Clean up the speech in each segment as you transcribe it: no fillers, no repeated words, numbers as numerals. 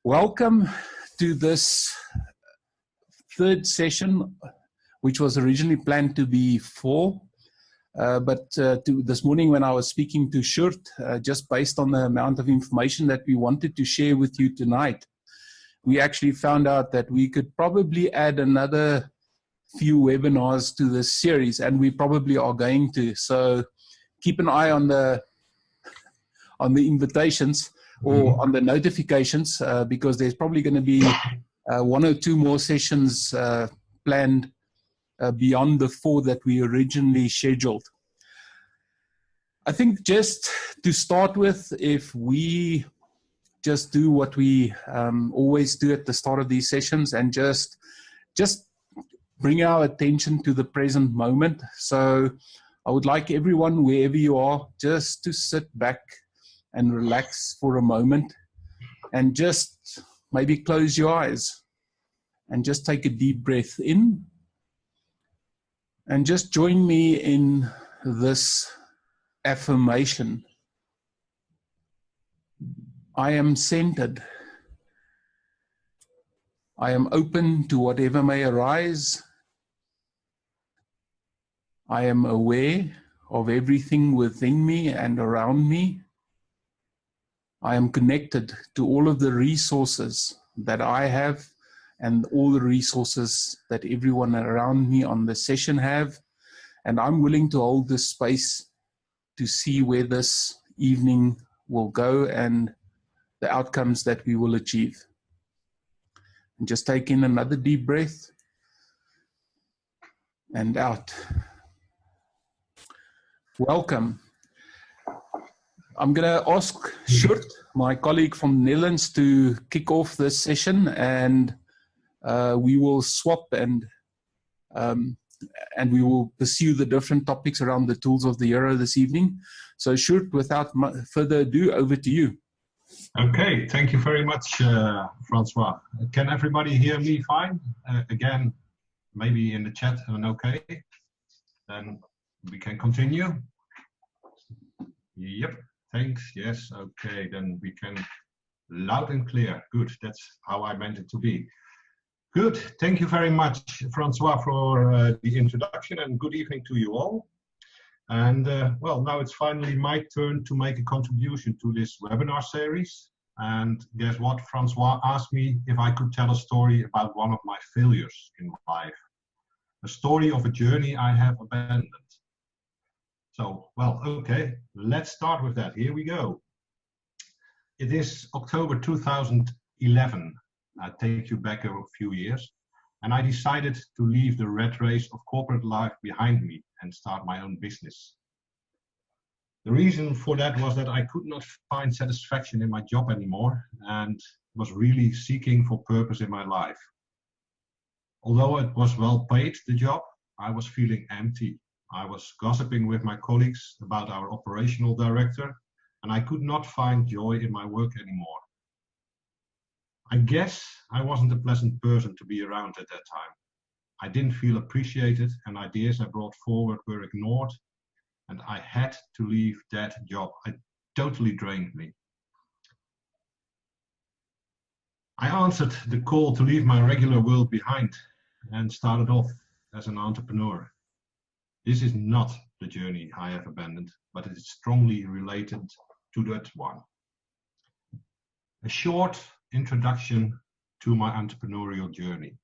Welcome to this third session, which was originally planned to be four. But this morning when I was speaking to Sjoerd, just based on the amount of information that we wanted to share with you tonight, we actually found out that we could probably add another few webinars to this series, and we probably are going to. So keep an eye on the invitations or on the notifications, because there's probably going to be one or two more sessions planned beyond the four that we originally scheduled. I think just to start with, if we just do what we always do at the start of these sessions and just bring our attention to the present moment. So I would like everyone, wherever you are, just to sit back and relax for a moment and just maybe close your eyes and just take a deep breath in and just join me in this affirmation. I am centered. I am open to whatever may arise. I am aware of everything within me and around me. I am connected to all of the resources that I have and all the resources that everyone around me on the session have. And I'm willing to hold this space to see where this evening will go and the outcomes that we will achieve. And just take in another deep breath and out. Welcome. I'm going to ask Sjoerd, my colleague from the Netherlands, to kick off this session, and we will swap and we will pursue the different topics around the tools of the hero this evening. So Sjoerd, without further ado, over to you. Okay, thank you very much, Francois. Can everybody hear me fine? Again, maybe in the chat and okay. Then we can continue. Yep. Thanks. Yes. Okay. Then we can loud and clear. Good. That's how I meant it to be. Good. Thank you very much, Francois, for the introduction, and good evening to you all. And well, now it's finally my turn to make a contribution to this webinar series. And guess what? Francois asked me if I could tell a story about one of my failures in life. A story of a journey I have abandoned. So, well, okay, let's start with that. Here we go. It is October 2011. I take you back a few years, and I decided to leave the rat race of corporate life behind me and start my own business. The reason for that was that I could not find satisfaction in my job anymore and was really seeking for purpose in my life. Although it was well paid, the job, I was feeling empty. I was gossiping with my colleagues about our operational director, and I could not find joy in my work anymore. I guess I wasn't a pleasant person to be around at that time. I didn't feel appreciated, and ideas I brought forward were ignored, and I had to leave that job. It totally drained me. I answered the call to leave my regular world behind and started off as an entrepreneur. This is not the journey I have abandoned, but it is strongly related to that one. A short introduction to my entrepreneurial journey.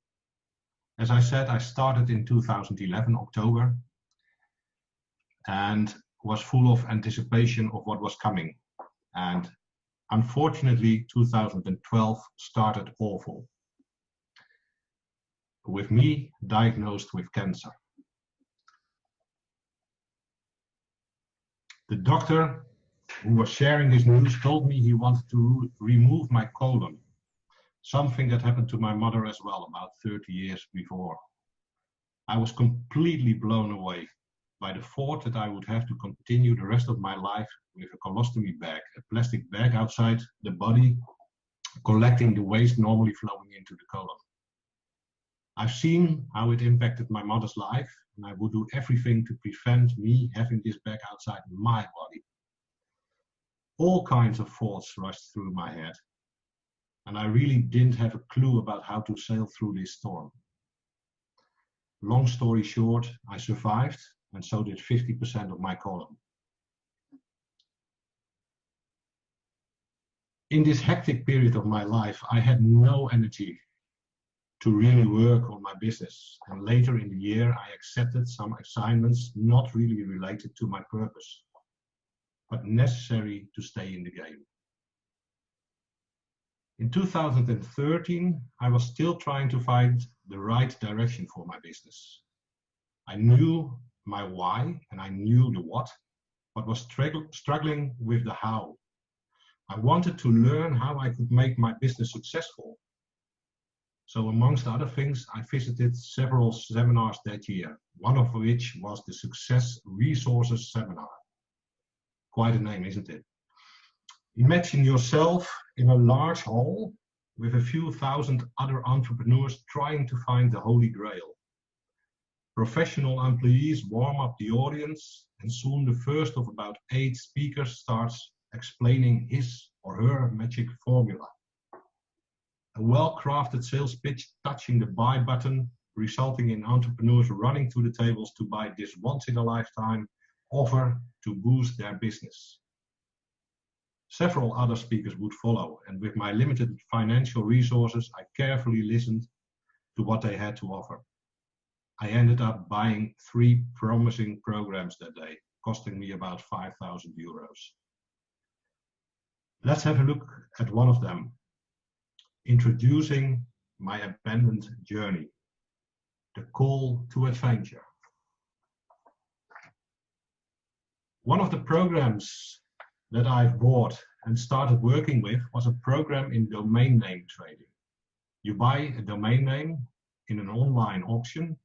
As I said, I started in 2011, October, and was full of anticipation of what was coming. And unfortunately, 2012 started awful, with me diagnosed with cancer. The doctor who was sharing this news told me he wanted to remove my colon, something that happened to my mother as well about 30 years before. I was completely blown away by the thought that I would have to continue the rest of my life with a colostomy bag, a plastic bag outside the body, collecting the waste normally flowing into the colon. I've seen how it impacted my mother's life, and I would do everything to prevent me having this bag outside my body. All kinds of thoughts rushed through my head. and I really didn't have a clue about how to sail through this storm. Long story short, I survived, and so did 50% of my column. In this hectic period of my life, I had no energy to really work on my business, and later in the year I accepted some assignments not really related to my purpose, but necessary to stay in the game. In 2013, I was still trying to find the right direction for my business. I knew my why and I knew the what, but was struggling with the how. I wanted to learn how I could make my business successful. So amongst other things, I visited several seminars that year, one of which was the Success Resources Seminar. Quite a name, isn't it? Imagine yourself in a large hall with a few thousand other entrepreneurs trying to find the Holy Grail. Professional employees warm up the audience, and soon the first of about 8 speakers starts explaining his or her magic formula. A well-crafted sales pitch touching the buy button, resulting in entrepreneurs running to the tables to buy this once-in-a-lifetime offer to boost their business. Several other speakers would follow, and with my limited financial resources, I carefully listened to what they had to offer. I ended up buying 3 promising programs that day, costing me about 5,000 euros. Let's have a look at one of them. Introducing my abandoned journey, the call to adventure. One of the programs that I've bought and started working with was a program in domain name trading. You buy a domain name in an online auction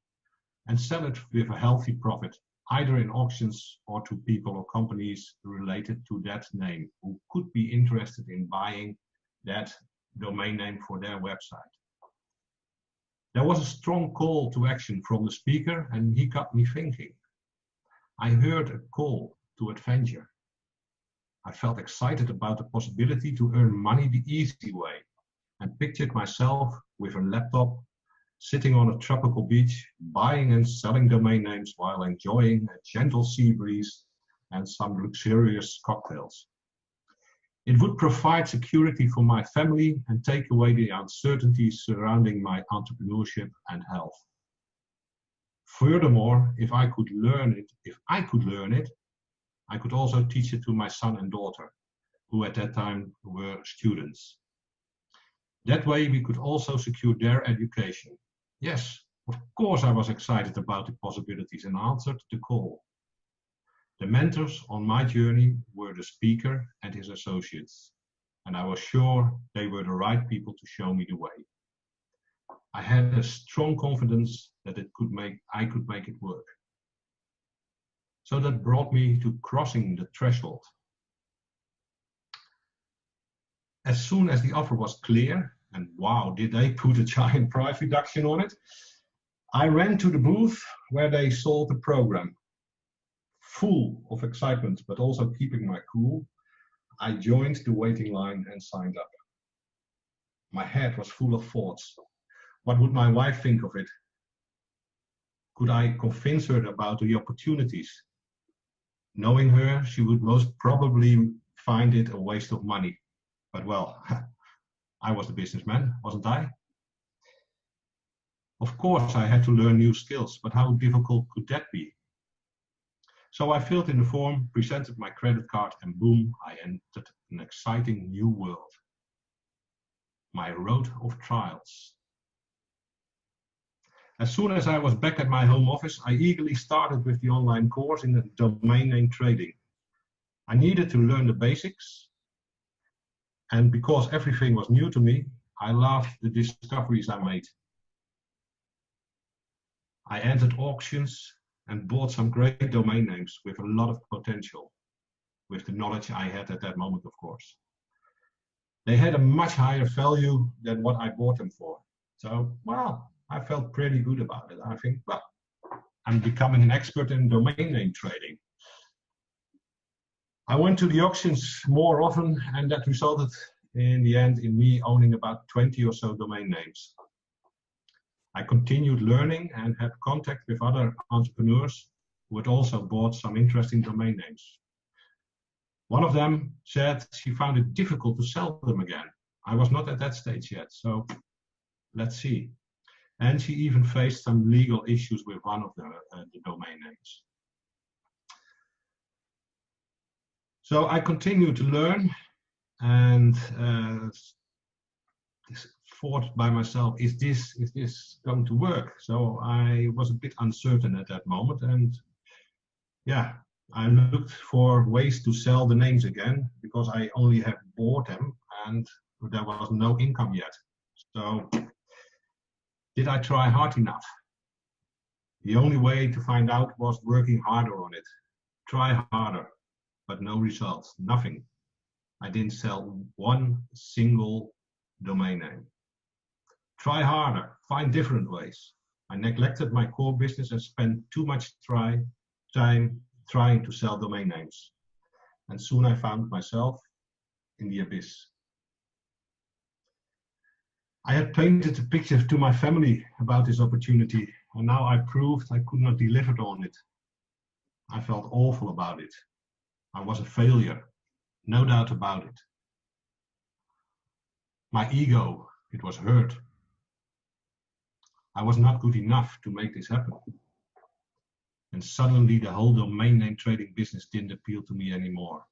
and sell it with a healthy profit, either in auctions or to people or companies related to that name who could be interested in buying that domain name for their website. There was a strong call to action from the speaker, and he got me thinking. I heard a call to adventure. I felt excited about the possibility to earn money the easy way, and pictured myself with a laptop, sitting on a tropical beach, buying and selling domain names while enjoying a gentle sea breeze and some luxurious cocktails. It would provide security for my family and take away the uncertainties surrounding my entrepreneurship and health. Furthermore, if I could learn it, I could also teach it to my son and daughter, who at that time were students. That way we could also secure their education. Yes, of course I was excited about the possibilities and answered the call. The mentors on my journey were the speaker and his associates, and I was sure they were the right people to show me the way. I had a strong confidence that I could make it work. So that brought me to crossing the threshold. As soon as the offer was clear, and wow, did they put a giant price reduction on it, I ran to the booth where they sold the program. Full of excitement, but also keeping my cool, I joined the waiting line and signed up. My head was full of thoughts. What would my wife think of it? Could I convince her about the opportunities? Knowing her, she would most probably find it a waste of money. But well, I was the businessman, wasn't I? Of course, I had to learn new skills, but how difficult could that be? So I filled in the form, presented my credit card, and boom, I entered an exciting new world. My road of trials. As soon as I was back at my home office, I eagerly started with the online course in domain name trading. I needed to learn the basics, and because everything was new to me, I loved the discoveries I made. I entered auctions and bought some great domain names with a lot of potential, with the knowledge I had at that moment, of course. They had a much higher value than what I bought them for. So, well, I felt pretty good about it. I think, well, I'm becoming an expert in domain name trading. I went to the auctions more often, and that resulted in the end in me owning about 20 or so domain names. I continued learning and had contact with other entrepreneurs who had also bought some interesting domain names. One of them said she found it difficult to sell them again. I was not at that stage yet, so let's see. And she even faced some legal issues with one of the domain names. So I continued to learn and thought by myself, is this going to work? So I was a bit uncertain at that moment, and yeah, I looked for ways to sell the names again because I only have bought them and there was no income yet. So did I try hard enough? The only way to find out was working harder on it. Try harder, but no results, nothing. I didn't sell one single domain name. Try harder, find different ways. I neglected my core business and spent too much time trying to sell domain names. And soon I found myself in the abyss. I had painted a picture to my family about this opportunity, and now I proved I could not deliver on it. I felt awful about it. I was a failure, no doubt about it. My ego, it was hurt. I was not good enough to make this happen. And suddenly the whole domain name trading business didn't appeal to me anymore.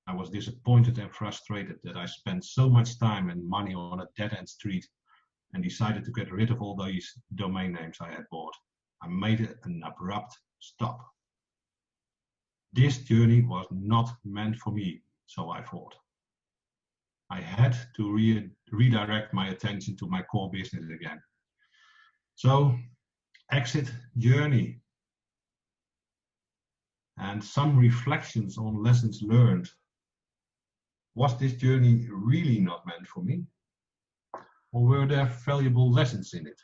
I was disappointed and frustrated that I spent so much time and money on a dead-end street and decided to get rid of all these domain names I had bought. I made an abrupt stop. This journey was not meant for me, so I thought. I had to redirect my attention to my core business again. So, exit journey and some reflections on lessons learned. Was this journey really not meant for me? Or were there valuable lessons in it?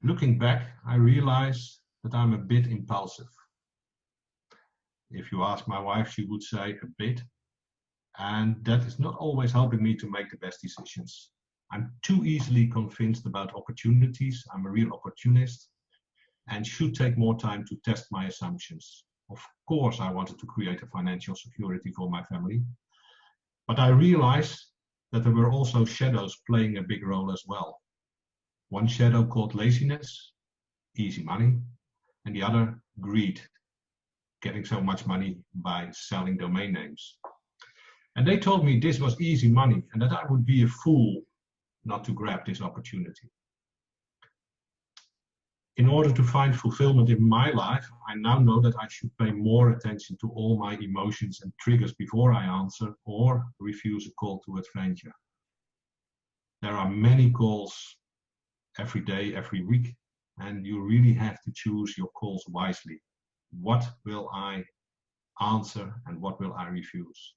Looking back, I realize that I'm a bit impulsive. If you ask my wife, she would say a bit. And that is not always helping me to make the best decisions. I'm too easily convinced about opportunities. I'm a real opportunist and should take more time to test my assumptions. Of course, I wanted to create a financial security for my family, but I realized that there were also shadows playing a big role as well. One shadow called laziness, easy money, and the other greed, getting so much money by selling domain names. And they told me this was easy money and that I would be a fool not to grab this opportunity. In order to find fulfillment in my life, I now know that I should pay more attention to all my emotions and triggers before I answer or refuse a call to adventure. There are many calls every day, every week, and you really have to choose your calls wisely. What will I answer and what will I refuse?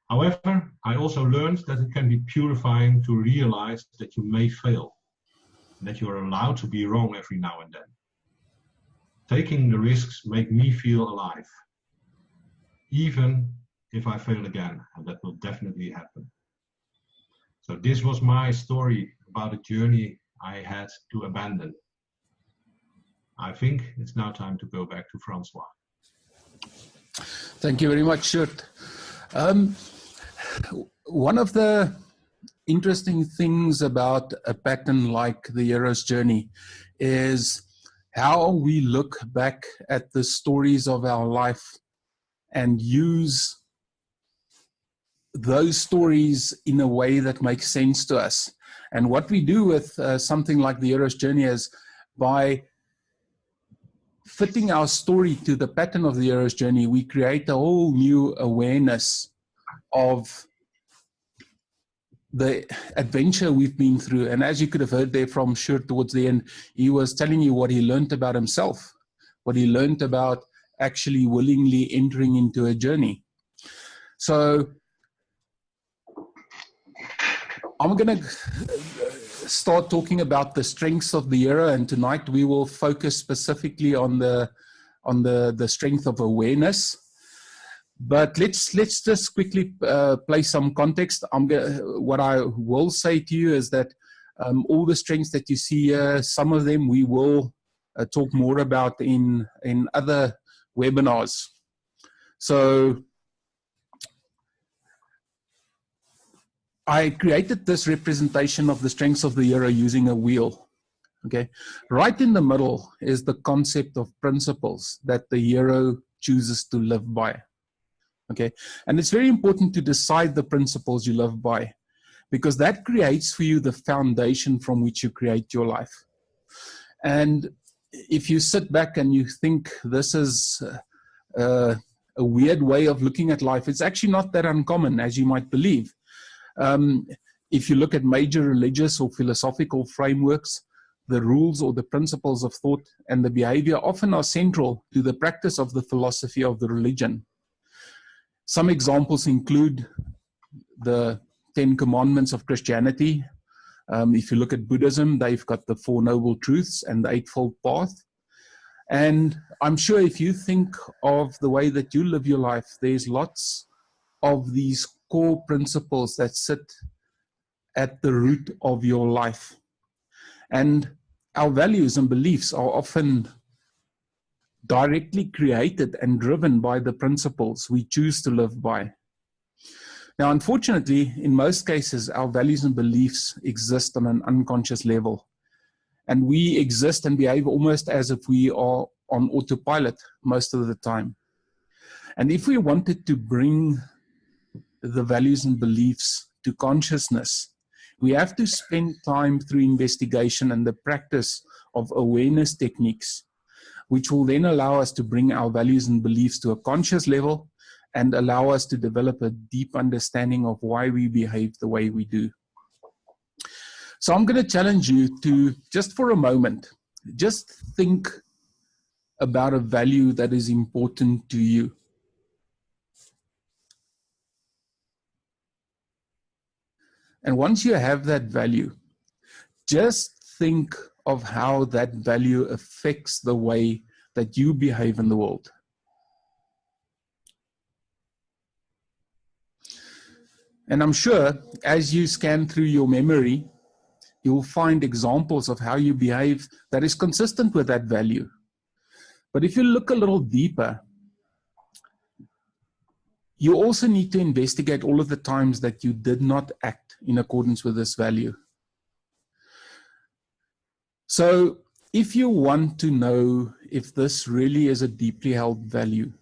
However, I also learned that it can be purifying to realize that you may fail, and that you are allowed to be wrong every now and then. Taking the risks make me feel alive, even if I fail again, and that will definitely happen. So this was my story about a journey I had to abandon. I think it's now time to go back to Francois. Thank you very much, Sjoerd. One of the interesting things about a pattern like the hero's journey is how we look back at the stories of our life and use those stories in a way that makes sense to us. And what we do with something like the hero's journey is by fitting our story to the pattern of the hero's journey, we create a whole new awareness of the adventure we've been through. And as you could have heard there from Sjoerd towards the end, he was telling you what he learned about himself, what he learned about actually willingly entering into a journey. So I'm going to start talking about the strengths of the hero, and tonight we will focus specifically on the strength of awareness. But let's just quickly play some context. What I will say to you is that all the strengths that you see here, some of them we will talk more about in other webinars. So I created this representation of the strengths of the hero using a wheel. Okay, right in the middle is the concept of principles that the hero chooses to live by. Okay, and it's very important to decide the principles you live by, because that creates for you the foundation from which you create your life. And if you sit back and you think this is a weird way of looking at life, it's actually not that uncommon as you might believe. If you look at major religious or philosophical frameworks, the rules or the principles of thought and the behavior often are central to the practice of the philosophy of the religion. Some examples include the 10 Commandments of Christianity. If you look at Buddhism, they've got the Four Noble Truths and the Eightfold Path. And I'm sure if you think of the way that you live your life, there's lots of these core principles that sit at the root of your life. And our values and beliefs are often directly created and driven by the principles we choose to live by. Now, unfortunately, in most cases, our values and beliefs exist on an unconscious level. And we exist and behave almost as if we are on autopilot most of the time. And if we wanted to bring the values and beliefs to consciousness, we have to spend time through investigation and the practice of awareness techniques, which will then allow us to bring our values and beliefs to a conscious level and allow us to develop a deep understanding of why we behave the way we do. So I'm going to challenge you to, just for a moment, just think about a value that is important to you. And once you have that value, just think of how that value affects the way that you behave in the world. And I'm sure as you scan through your memory, you'll find examples of how you behave that is consistent with that value. But if you look a little deeper, you also need to investigate all of the times that you did not act in accordance with this value. So if you want to know if this really is a deeply held value,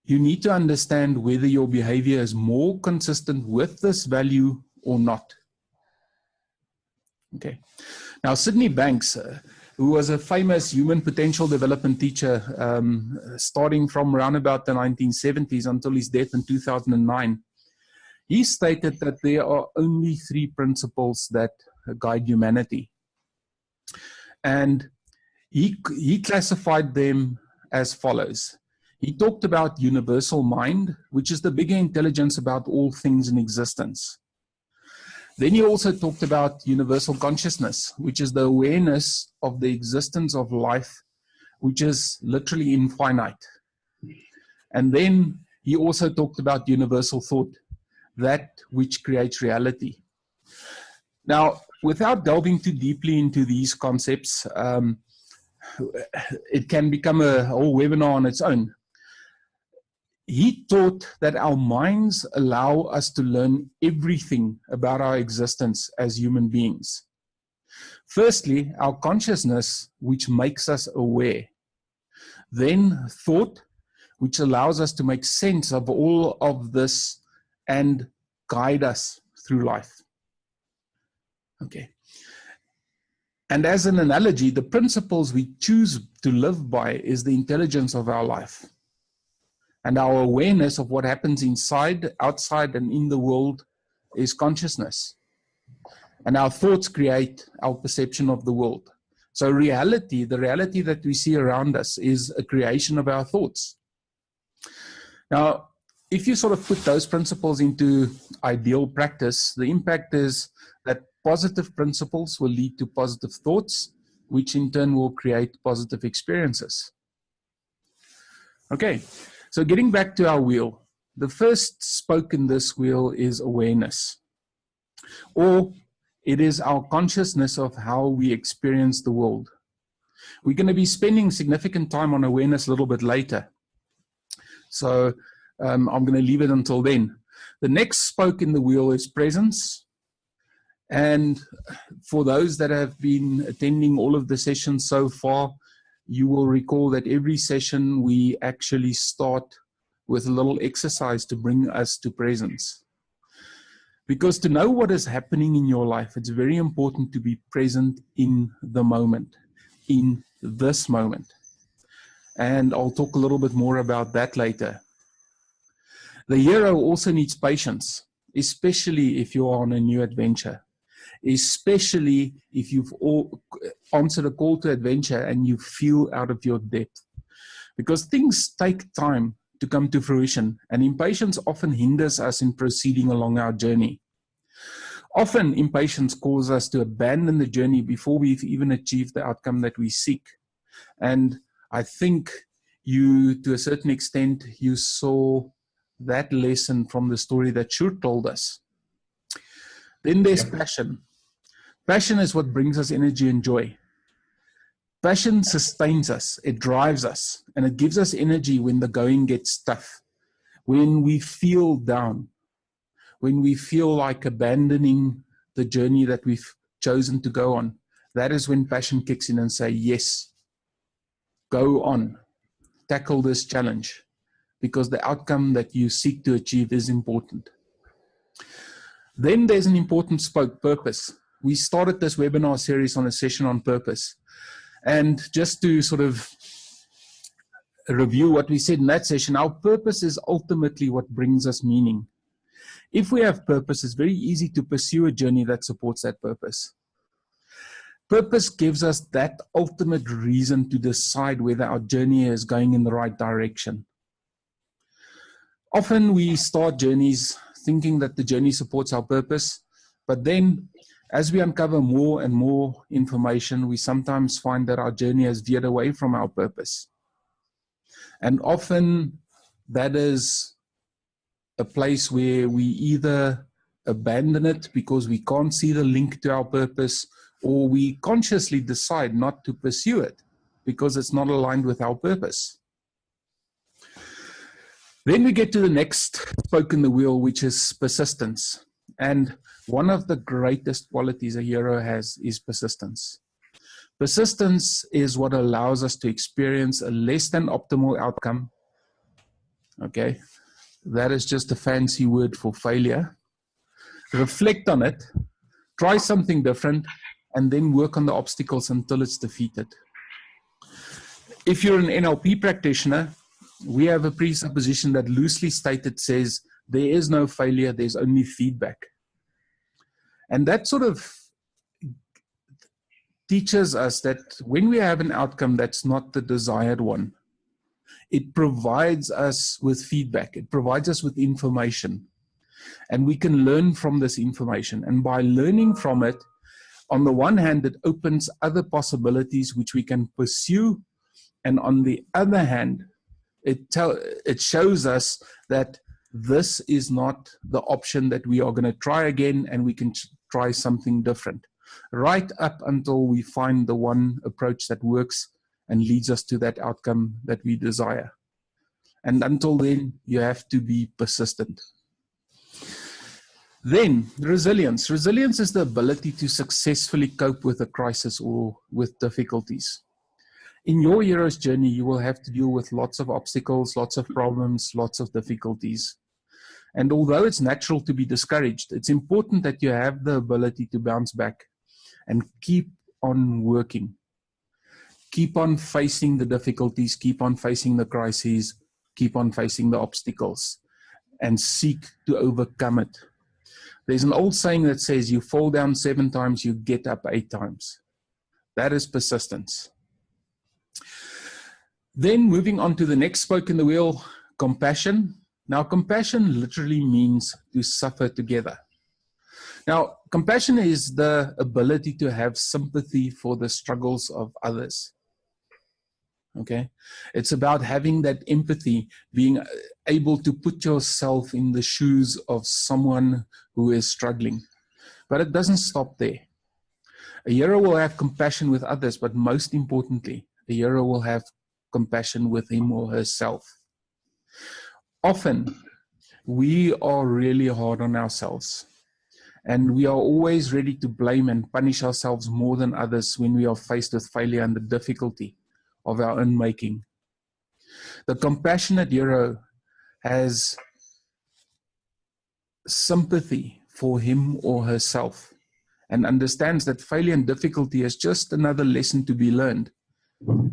you need to understand whether your behavior is more consistent with this value or not. Okay. Now, Sydney Banks, who was a famous human potential development teacher, starting from around about the 1970s until his death in 2009, he stated that there are only 3 principles that guide humanity. And he classified them as follows. He talked about universal mind, which is the bigger intelligence about all things in existence. Then he also talked about universal consciousness, which is the awareness of the existence of life, which is literally infinite. And then he also talked about universal thought, that which creates reality. Now, without delving too deeply into these concepts, it can become a whole webinar on its own. He taught that our minds allow us to learn everything about our existence as human beings. Firstly, our consciousness, which makes us aware. Then thought, which allows us to make sense of all of this and guide us through life. Okay. And as an analogy, the principles we choose to live by is the intelligence of our life. And our awareness of what happens inside, outside, and in the world is consciousness. And our thoughts create our perception of the world. So reality, the reality that we see around us, is a creation of our thoughts. Now, if you sort of put those principles into ideal practice, the impact is that positive principles will lead to positive thoughts, which in turn will create positive experiences. Okay. So getting back to our wheel, the first spoke in this wheel is awareness, or it is our consciousness of how we experience the world. We're going to be spending significant time on awareness a little bit later. So I'm going to leave it until then. The next spoke in the wheel is presence. And for those that have been attending all of the sessions so far, you will recall that every session we actually start with a little exercise to bring us to presence. Because to know what is happening in your life, it's very important to be present in the moment, in this moment. And I'll talk a little bit more about that later. The hero also needs patience, especially if you're on a new adventure, especially if you've answered a call to adventure and you feel out of your depth. Because things take time to come to fruition, and impatience often hinders us in proceeding along our journey. Often, impatience causes us to abandon the journey before we've even achieved the outcome that we seek. And I think you, to a certain extent, you saw that lesson from the story that Sjoerd told us. Then there's passion. Passion is what brings us energy and joy. Passion sustains us, it drives us, and it gives us energy when the going gets tough, when we feel down, when we feel like abandoning the journey that we've chosen to go on. That is when passion kicks in and say, yes, go on, tackle this challenge, because the outcome that you seek to achieve is important. Then there's an important spoke, purpose. We started this webinar series on a session on purpose. And just to sort of review what we said in that session, our purpose is ultimately what brings us meaning. If we have purpose, it's very easy to pursue a journey that supports that purpose. Purpose gives us that ultimate reason to decide whether our journey is going in the right direction. Often we start journeys thinking that the journey supports our purpose, but then as we uncover more and more information, we sometimes find that our journey has veered away from our purpose. And often that is a place where we either abandon it because we can't see the link to our purpose, or we consciously decide not to pursue it because it's not aligned with our purpose. Then we get to the next spoke in the wheel, which is persistence. And one of the greatest qualities a hero has is persistence. Persistence is what allows us to experience a less than optimal outcome. Okay, that is just a fancy word for failure. Reflect on it, try something different, and then work on the obstacles until it's defeated. If you're an NLP practitioner, we have a presupposition that loosely stated says there is no failure, there's only feedback. And that sort of teaches us that when we have an outcome that's not the desired one, it provides us with feedback, it provides us with information, and we can learn from this information. And by learning from it, on the one hand, it opens other possibilities which we can pursue, and on the other hand, it shows us that this is not the option that we are going to try again, and we can try something different, right up until we find the one approach that works and leads us to that outcome that we desire. And until then, you have to be persistent. Then, resilience. Resilience is the ability to successfully cope with a crisis or with difficulties. In your hero's journey, you will have to deal with lots of obstacles, lots of problems, lots of difficulties. And although it's natural to be discouraged, it's important that you have the ability to bounce back and keep on working. Keep on facing the difficulties, keep on facing the crises, keep on facing the obstacles, and seek to overcome it. There's an old saying that says, you fall down 7 times, you get up 8 times. That is persistence. Then moving on to the next spoke in the wheel, compassion. Now, compassion literally means to suffer together. Now, compassion is the ability to have sympathy for the struggles of others. Okay, it's about having that empathy, being able to put yourself in the shoes of someone who is struggling. But it doesn't stop there. A hero will have compassion with others, but most importantly, a hero will have compassion with him or herself. Often, we are really hard on ourselves, and we are always ready to blame and punish ourselves more than others when we are faced with failure and the difficulty of our own making. The compassionate hero has sympathy for him or herself and understands that failure and difficulty is just another lesson to be learned.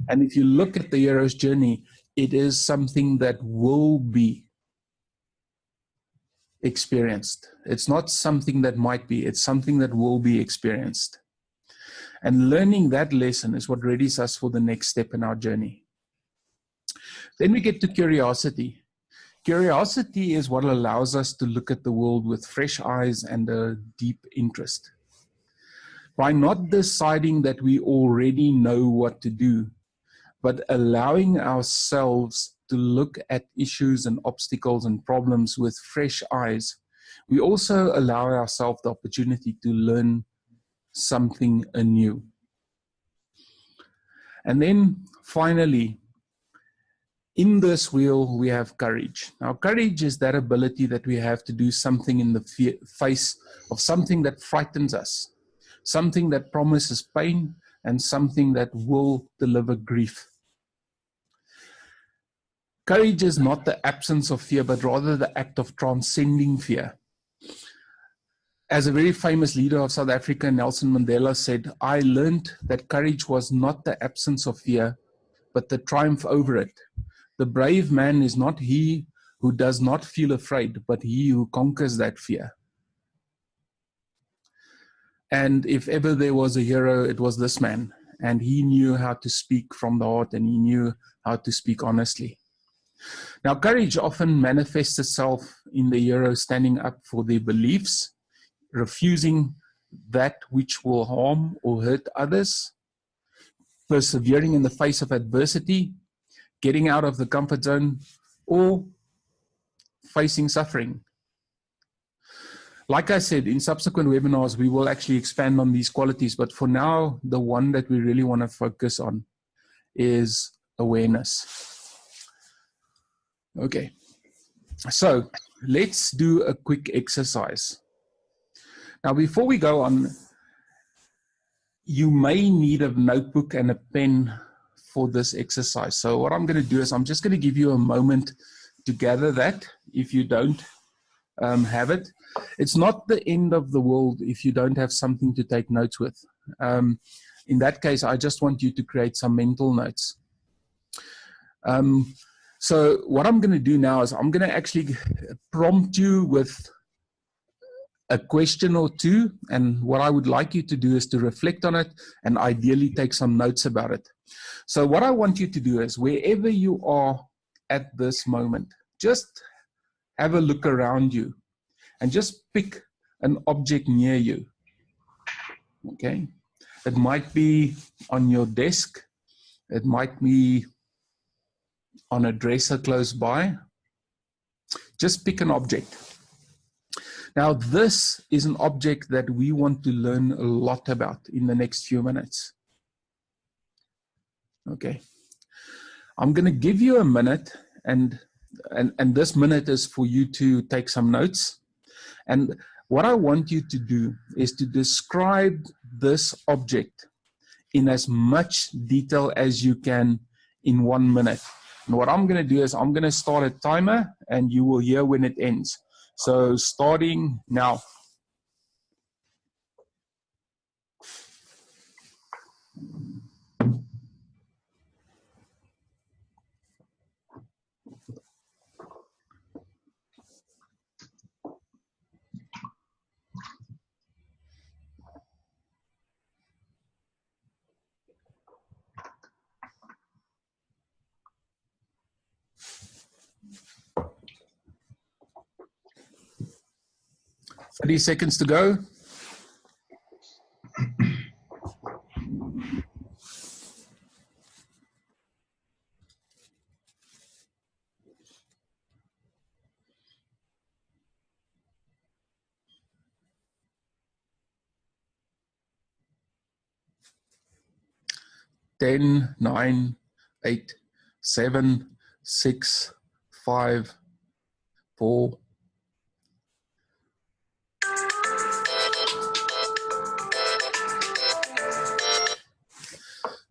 And if you look at the hero's journey, it is something that will be experienced. It's not something that might be, it's something that will be experienced. And learning that lesson is what readies us for the next step in our journey. Then we get to curiosity. Curiosity is what allows us to look at the world with fresh eyes and a deep interest. By not deciding that we already know what to do, but allowing ourselves to look at issues and obstacles and problems with fresh eyes, we also allow ourselves the opportunity to learn something anew. And then finally, in this wheel, we have courage. Now, courage is that ability that we have to do something in the face of something that frightens us, something that promises pain, and something that will deliver grief. Courage is not the absence of fear, but rather the act of transcending fear. As a very famous leader of South Africa, Nelson Mandela, said, "I learned that courage was not the absence of fear, but the triumph over it. The brave man is not he who does not feel afraid, but he who conquers that fear." And if ever there was a hero, it was this man. And he knew how to speak from the heart, and he knew how to speak honestly. Now, courage often manifests itself in the hero standing up for their beliefs, refusing that which will harm or hurt others, persevering in the face of adversity, getting out of the comfort zone, or facing suffering. Like I said, in subsequent webinars, we will actually expand on these qualities, but for now, the one that we really want to focus on is awareness. Okay, so let's do a quick exercise. Now, before we go on, you may need a notebook and a pen for this exercise. So what I'm going to do is I'm just going to give you a moment to gather that if you don't have it. It's not the end of the world if you don't have something to take notes with. In that case, I just want you to create some mental notes. So what I'm going to do now is I'm going to actually prompt you with a question or two, and what I would like you to do is to reflect on it and ideally take some notes about it. So what I want you to do is, wherever you are at this moment, just have a look around you and just pick an object near you. Okay, it might be on your desk, it might be on a dresser close by. Just pick an object. Now, this is an object that we want to learn a lot about in the next few minutes. Okay, I'm going to give you a minute, and this minute is for you to take some notes. And what I want you to do is to describe this object in as much detail as you can in 1 minute. And what I'm going to do is I'm going to start a timer, and you will hear when it ends. So starting now. Thirty seconds to go. 10, 9, 8, 7, 6, 5, 4.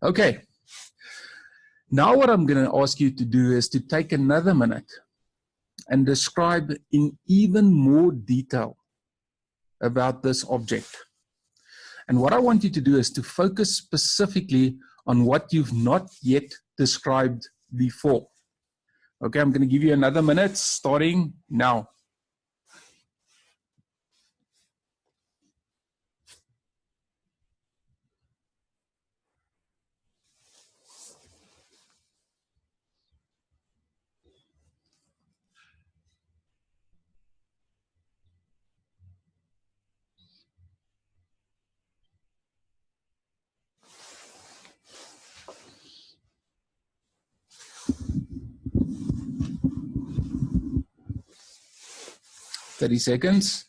Okay. Now what I'm going to ask you to do is to take another minute and describe in even more detail about this object. And what I want you to do is to focus specifically on what you've not yet described before. Okay, I'm going to give you another minute starting now. Thirty seconds.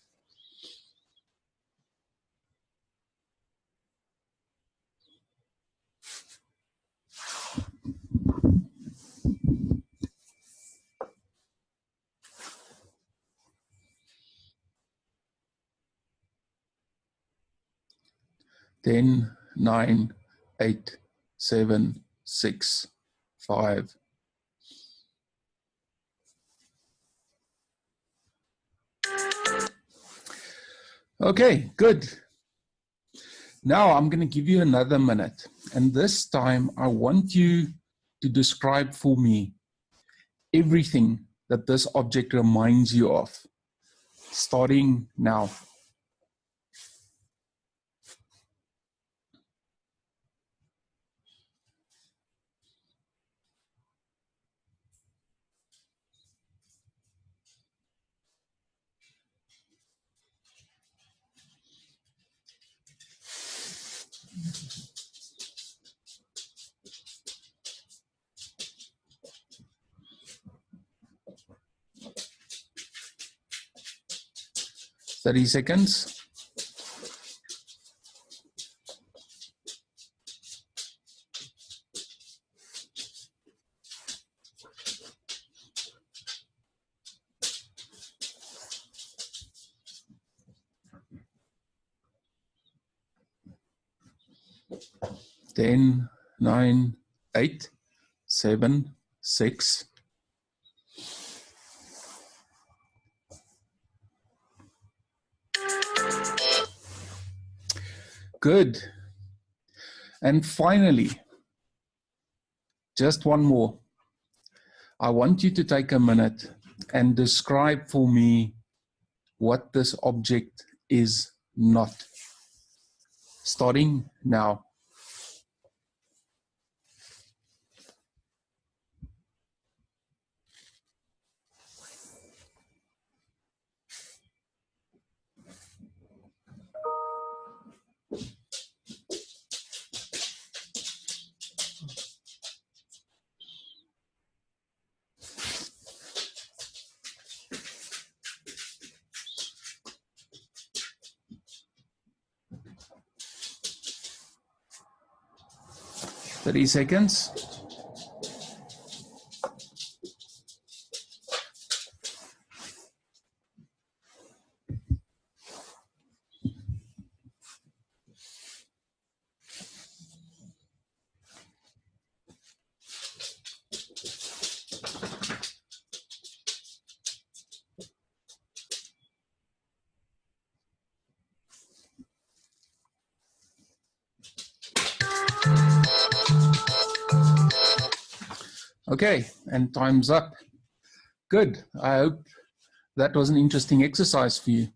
Ten, 9, 8, 7, 6, 5. Okay, good. Now I'm going to give you another minute. And this time I want you to describe for me everything that this object reminds you of, starting now. 30 seconds. Ten, 9, 8, 7, 6. Good. And finally, just one more. I want you to take a minute and describe for me what this object is not. Starting now. Thirty seconds. Okay, and time's up. Good. I hope that was an interesting exercise for you.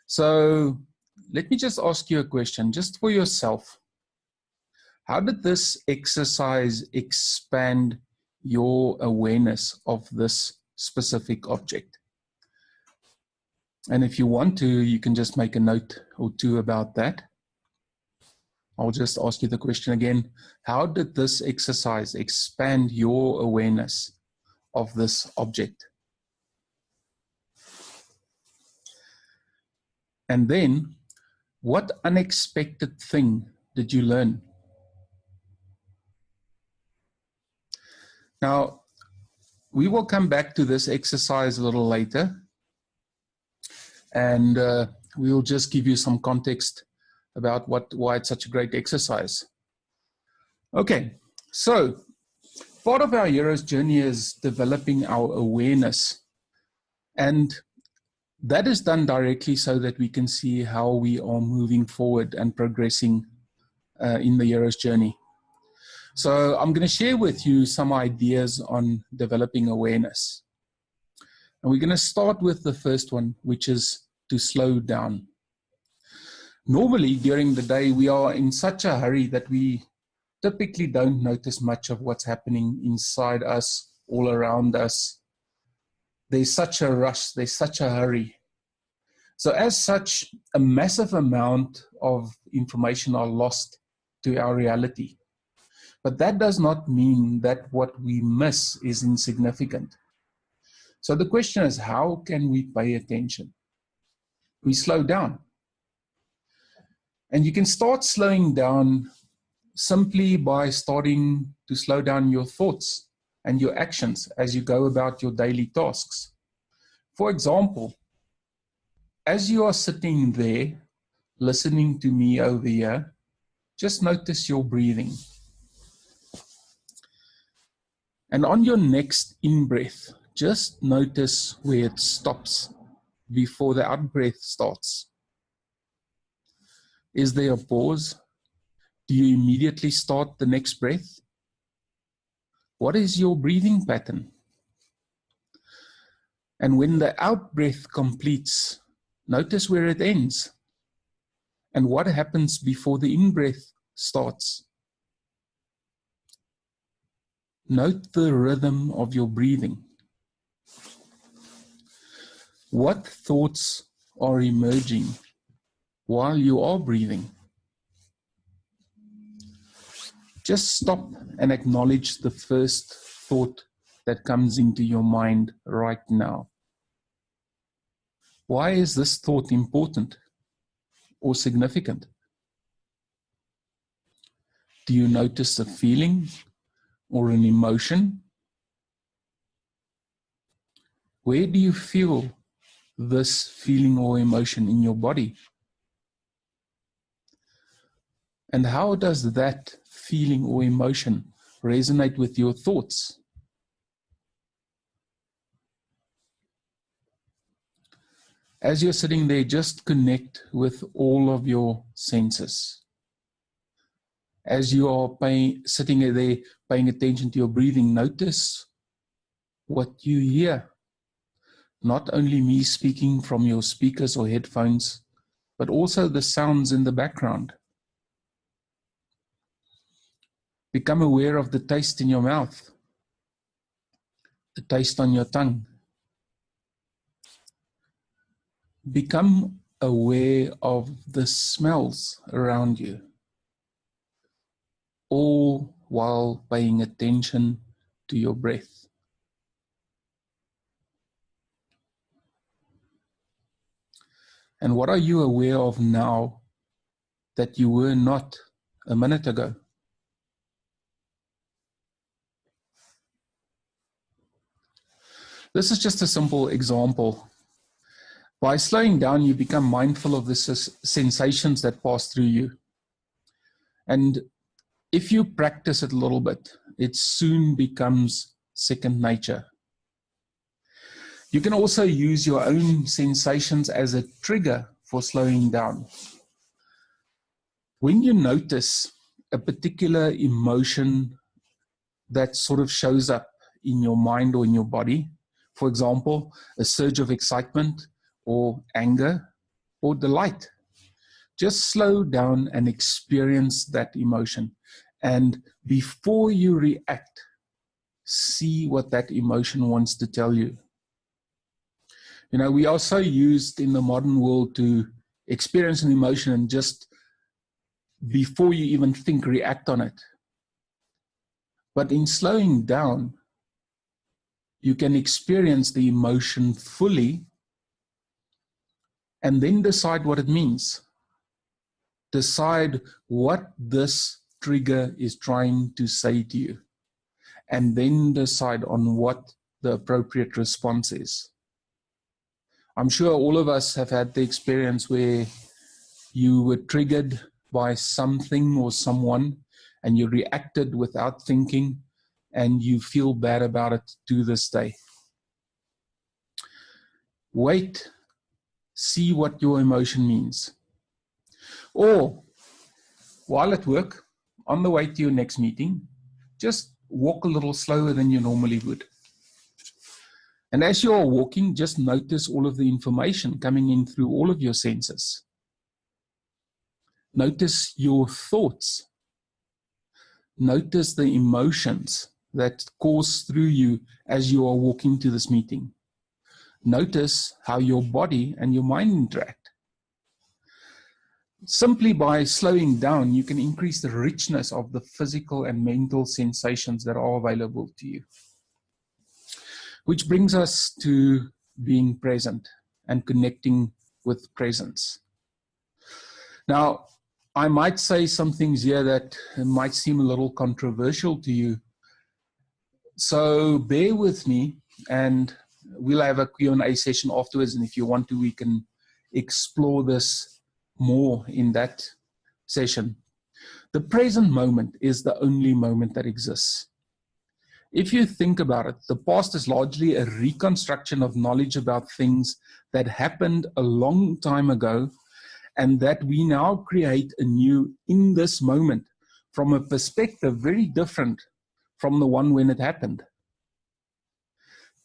So let me just ask you a question, just for yourself. How did this exercise expand your awareness of this specific object? And if you want to, you can just make a note or two about that. I'll just ask you the question again. How did this exercise expand your awareness of this object? And then, what unexpected thing did you learn? Now, we will come back to this exercise a little later, and we will just give you some context about why it's such a great exercise. Okay, so part of our hero's journey is developing our awareness, and that is done directly so that we can see how we are moving forward and progressing in the hero's journey. So I'm going to share with you some ideas on developing awareness. And we're going to start with the first one, which is to slow down. Normally during the day, we are in such a hurry that we typically don't notice much of what's happening inside us, all around us. There's such a rush, there's such a hurry. So as such, a massive amount of information are lost to our reality. But that does not mean that what we miss is insignificant. So the question is, how can we pay attention? We slow down. And you can start slowing down simply by starting to slow down your thoughts and your actions as you go about your daily tasks. For example, as you are sitting there, listening to me over here, just notice your breathing. And on your next in-breath, just notice where it stops before the out-breath starts. Is there a pause? Do you immediately start the next breath? What is your breathing pattern? And when the out-breath completes, notice where it ends. And what happens before the in-breath starts? Note the rhythm of your breathing. What thoughts are emerging while you are breathing? Just stop and acknowledge the first thought that comes into your mind right now. Why is this thought important or significant? Do you notice a feeling or an emotion? Where do you feel this feeling or emotion in your body? And how does that feeling or emotion resonate with your thoughts? As you're sitting there, just connect with all of your senses. As you are sitting there paying attention to your breathing, notice what you hear. Not only me speaking from your speakers or headphones, but also the sounds in the background. Become aware of the taste in your mouth, the taste on your tongue. Become aware of the smells around you, all while paying attention to your breath. And what are you aware of now that you were not a minute ago? This is just a simple example. By slowing down, you become mindful of the sensations that pass through you. And if you practice it a little bit, it soon becomes second nature. You can also use your own sensations as a trigger for slowing down. When you notice a particular emotion that sort of shows up in your mind or in your body, for example, a surge of excitement or anger or delight, just slow down and experience that emotion. And before you react, see what that emotion wants to tell you. You know, we are so used in the modern world to experience an emotion and just before you even think, react on it. But in slowing down, you can experience the emotion fully and then decide what it means. Decide what this trigger is trying to say to you. and then decide on what the appropriate response is. I'm sure all of us have had the experience where you were triggered by something or someone and you reacted without thinking, and you feel bad about it to this day. Wait, see what your emotion means. Or while at work, on the way to your next meeting, just walk a little slower than you normally would. And as you are walking, just notice all of the information coming in through all of your senses. Notice your thoughts. Notice the emotions that course through you as you are walking to this meeting. Notice how your body and your mind interact. Simply by slowing down, you can increase the richness of the physical and mental sensations that are available to you. Which brings us to being present and connecting with presence. Now, I might say some things here that might seem a little controversial to you. So bear with me, and we'll have a Q&A session afterwards. And if you want to, we can explore this more in that session. The present moment is the only moment that exists. If you think about it, the past is largely a reconstruction of knowledge about things that happened a long time ago, and that we now create anew in this moment from a perspective very different from the one when it happened.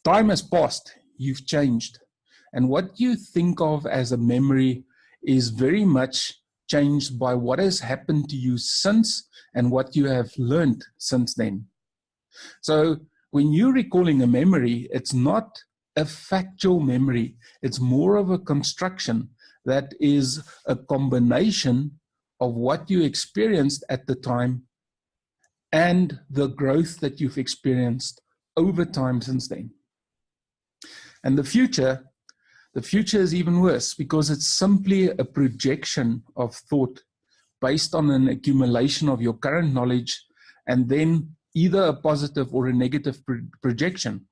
Time has passed, you've changed, and what you think of as a memory is very much changed by what has happened to you since and what you have learned since then. So when you're recalling a memory, it's not a factual memory, it's more of a construction that is a combination of what you experienced at the time and the growth that you've experienced over time since then. And the future is even worse, because it's simply a projection of thought based on an accumulation of your current knowledge, and then either a positive or a negative projection.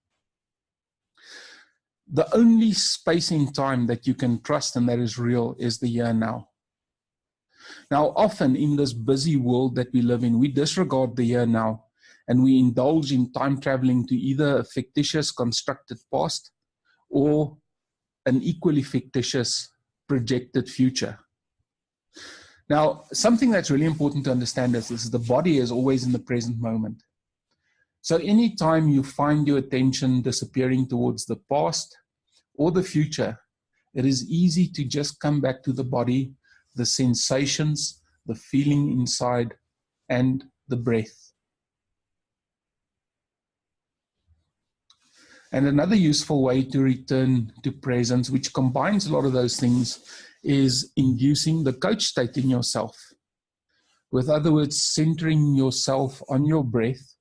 The only space in time that you can trust and that is real is the here and now. Now, often in this busy world that we live in, we disregard the here and now, and we indulge in time traveling to either a fictitious constructed past or an equally fictitious projected future. Now, something that's really important to understand is the body is always in the present moment. So anytime you find your attention disappearing towards the past or the future, it is easy to just come back to the body, the sensations, the feeling inside, and the breath. And another useful way to return to presence, which combines a lot of those things, is inducing the coach state in yourself. With other words, centering yourself on your breath,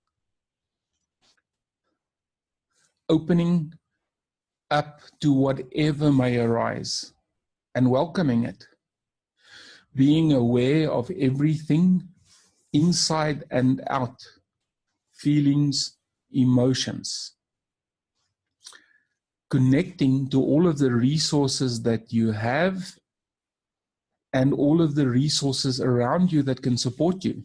opening up to whatever may arise and welcoming it. Being aware of everything inside and out, feelings, emotions. Connecting to all of the resources that you have and all of the resources around you that can support you.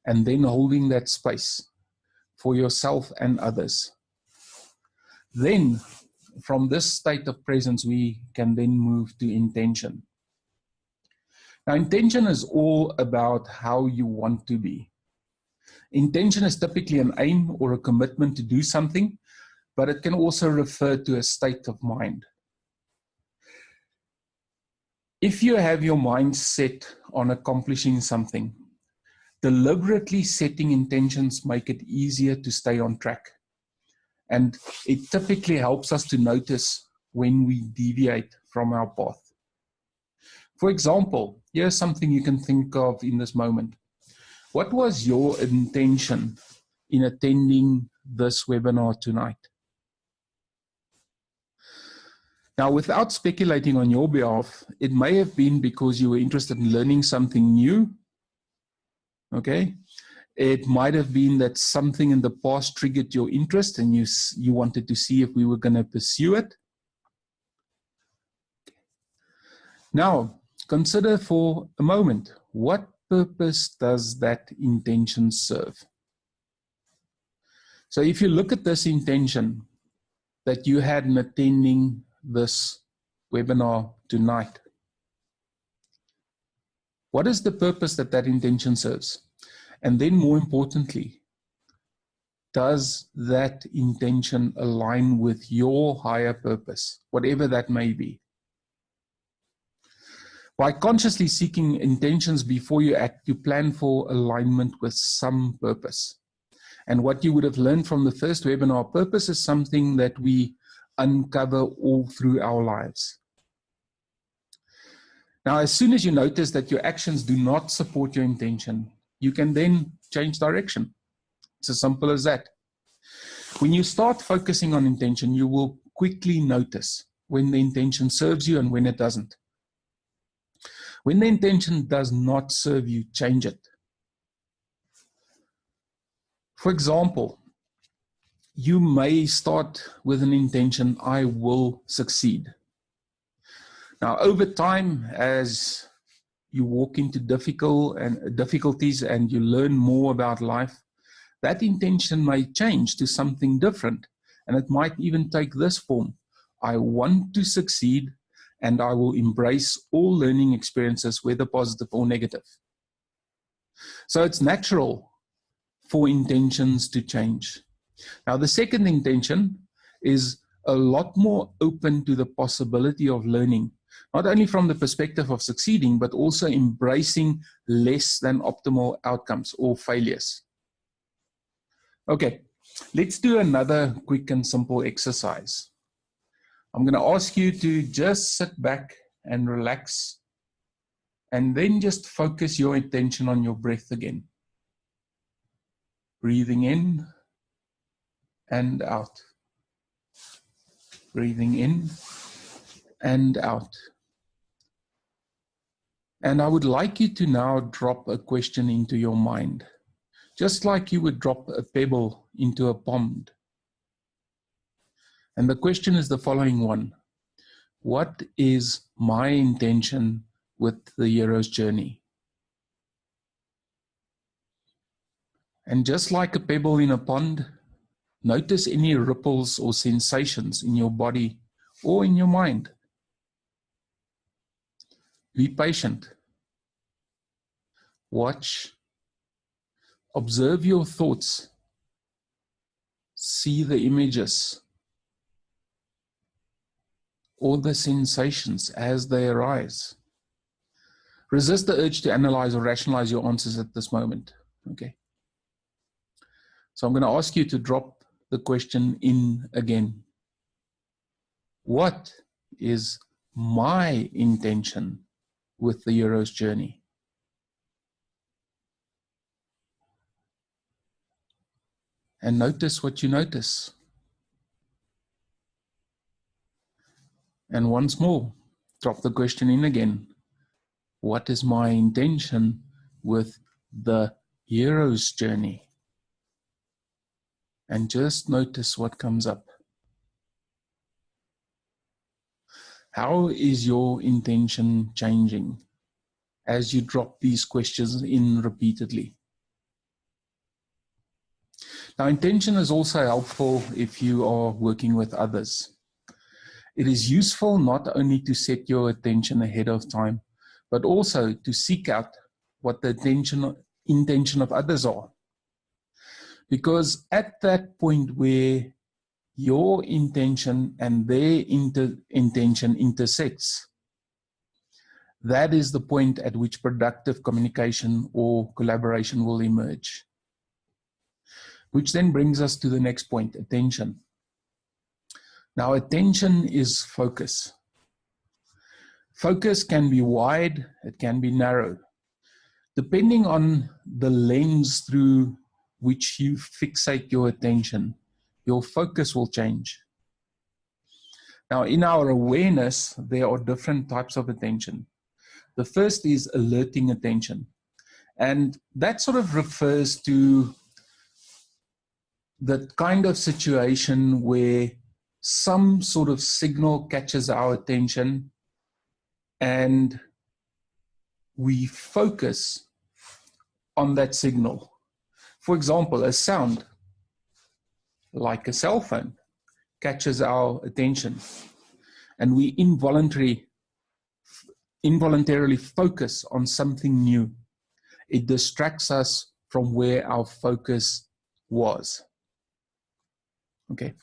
And then holding that space for yourself and others. Then, from this state of presence, we can then move to intention. Now, intention is all about how you want to be. Intention is typically an aim or a commitment to do something, but it can also refer to a state of mind. If you have your mind set on accomplishing something, deliberately setting intentions make it easier to stay on track. And it typically helps us to notice when we deviate from our path. For example, here's something you can think of in this moment. What was your intention in attending this webinar tonight? Now, without speculating on your behalf, it may have been because you were interested in learning something new. Okay? It might have been that something in the past triggered your interest and you wanted to see if we were going to pursue it. Now, consider for a moment, what purpose does that intention serve? So if you look at this intention that you had in attending this webinar tonight, what is the purpose that that intention serves? And then more importantly, does that intention align with your higher purpose, whatever that may be? By consciously seeking intentions before you act, you plan for alignment with some purpose. And what you would have learned from the first webinar, purpose is something that we uncover all through our lives. Now, as soon as you notice that your actions do not support your intention, you can then change direction. It's as simple as that. When you start focusing on intention, you will quickly notice when the intention serves you and when it doesn't. When the intention does not serve you, change it. For example, you may start with an intention, I will succeed. Now, over time, as you walk into difficulties and you learn more about life, that intention may change to something different. And it might even take this form. I want to succeed and I will embrace all learning experiences, whether positive or negative. So it's natural for intentions to change. Now, the second intention is a lot more open to the possibility of learning, not only from the perspective of succeeding, but also embracing less than optimal outcomes or failures. Okay, let's do another quick and simple exercise. I'm going to ask you to just sit back and relax, and then just focus your attention on your breath again. Breathing in and out. Breathing in and out. And I would like you to now drop a question into your mind, just like you would drop a pebble into a pond. And the question is the following one. What is my intention with the hero's journey? And just like a pebble in a pond, notice any ripples or sensations in your body or in your mind. Be patient. Watch. Observe your thoughts. See the images or the sensations as they arise. Resist the urge to analyze or rationalize your answers at this moment. Okay. So I'm going to ask you to drop the question in again. What is my intention with the hero's journey? And notice what you notice. And once more, drop the question in again. What is my intention with the hero's journey? And just notice what comes up. How is your intention changing as you drop these questions in repeatedly? Now, intention is also helpful if you are working with others. It is useful not only to set your attention ahead of time, but also to seek out what the intention of others are. Because at that point where your intention and their intention intersects, that is the point at which productive communication or collaboration will emerge. Which then brings us to the next point, attention. Now, attention is focus. Focus can be wide, it can be narrow. Depending on the lens through which you fixate your attention, your focus will change. Now, in our awareness, there are different types of attention. The first is alerting attention. And that sort of refers to the kind of situation where some sort of signal catches our attention and we focus on that signal. For example, a sound like a cell phone catches our attention and we involuntarily focus on something new. It distracts us from where our focus was. Okay.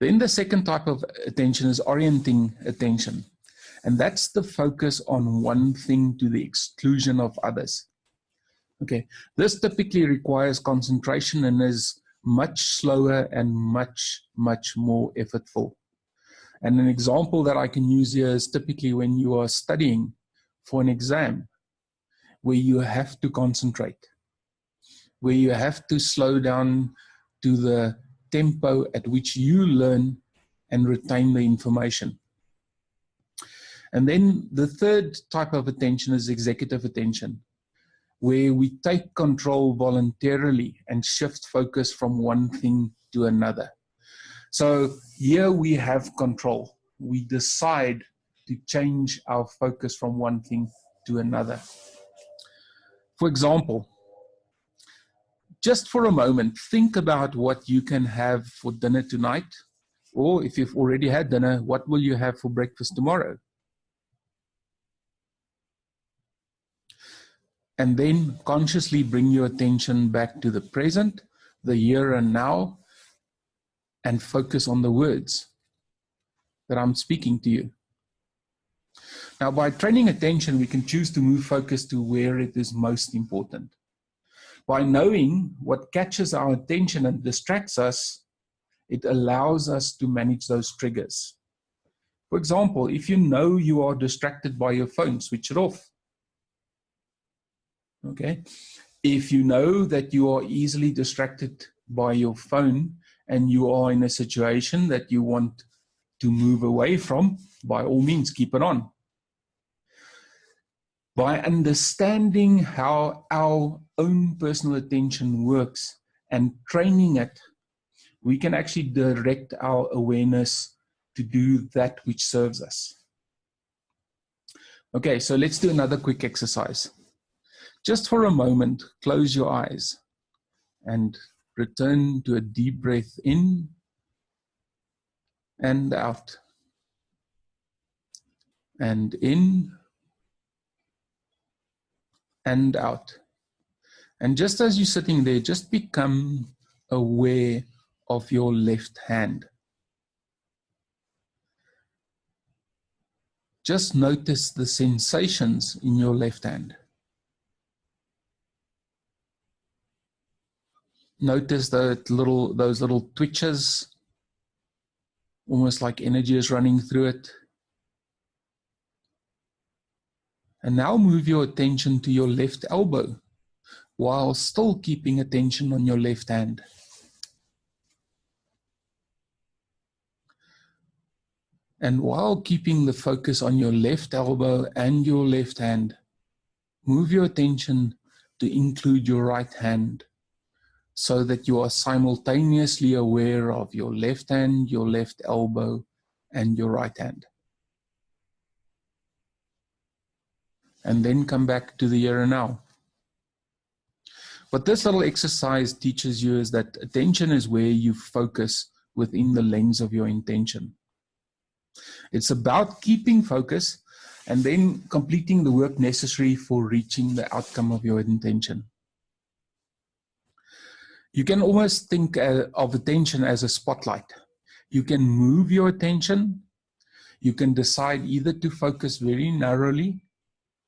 Then the second type of attention is orienting attention. And that's the focus on one thing to the exclusion of others. Okay. This typically requires concentration and is much slower and much more effortful. And an example that I can use here is typically when you are studying for an exam, where you have to concentrate, where you have to slow down to the tempo at which you learn and retain the information. And then the third type of attention is executive attention, where we take control voluntarily and shift focus from one thing to another. So here we have control. We decide to change our focus from one thing to another. For example, just for a moment, think about what you can have for dinner tonight, or if you've already had dinner, what will you have for breakfast tomorrow? And then consciously bring your attention back to the present, the here and now, and focus on the words that I'm speaking to you. Now, by training attention, we can choose to move focus to where it is most important. By knowing what catches our attention and distracts us, it allows us to manage those triggers. For example, if you know you are distracted by your phone, switch it off. Okay. If you know that you are easily distracted by your phone and you are in a situation that you want to move away from, by all means, keep it on. By understanding how our own personal attention works and training it, we can actually direct our awareness to do that which serves us. Okay, so let's do another quick exercise. Just for a moment, close your eyes and return to a deep breath in and out. And in and out. And just as you're sitting there, just become aware of your left hand. Just notice the sensations in your left hand. Notice those little twitches, almost like energy is running through it. And now move your attention to your left elbow while still keeping attention on your left hand. And while keeping the focus on your left elbow and your left hand, move your attention to include your right hand so that you are simultaneously aware of your left hand, your left elbow, and your right hand. And then come back to the here and now. What this little exercise teaches you is that attention is where you focus within the lens of your intention. It's about keeping focus and then completing the work necessary for reaching the outcome of your intention. You can almost think of attention as a spotlight. You can move your attention. You can decide either to focus very narrowly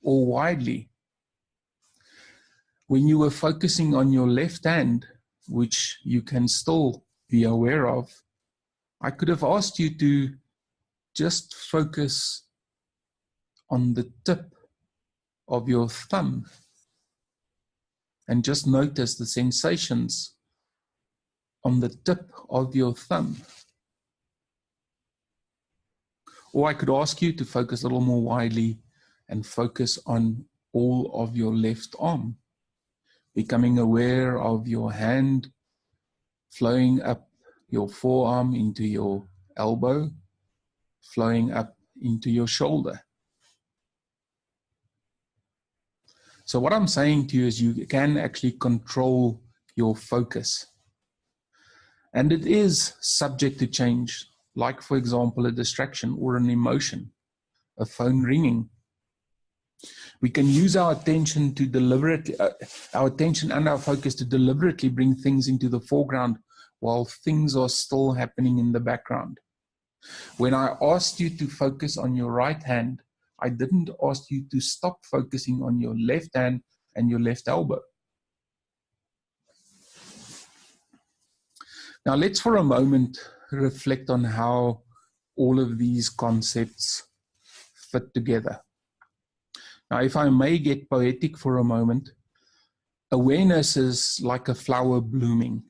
or widely. When you were focusing on your left hand, which you can still be aware of, I could have asked you to just focus on the tip of your thumb and just notice the sensations on the tip of your thumb. Or I could ask you to focus a little more widely and focus on all of your left arm. becoming aware of your hand flowing up your forearm into your elbow, flowing up into your shoulder. So what I'm saying to you is you can actually control your focus. And it is subject to change, like, for example, a distraction or an emotion, a phone ringing. We can use our attention to deliberately, our attention and our focus to deliberately bring things into the foreground while things are still happening in the background. When I asked you to focus on your right hand, I didn't ask you to stop focusing on your left hand and your left elbow. Now let's for a moment reflect on how all of these concepts fit together. Now, if I may get poetic for a moment, awareness is like a flower blooming.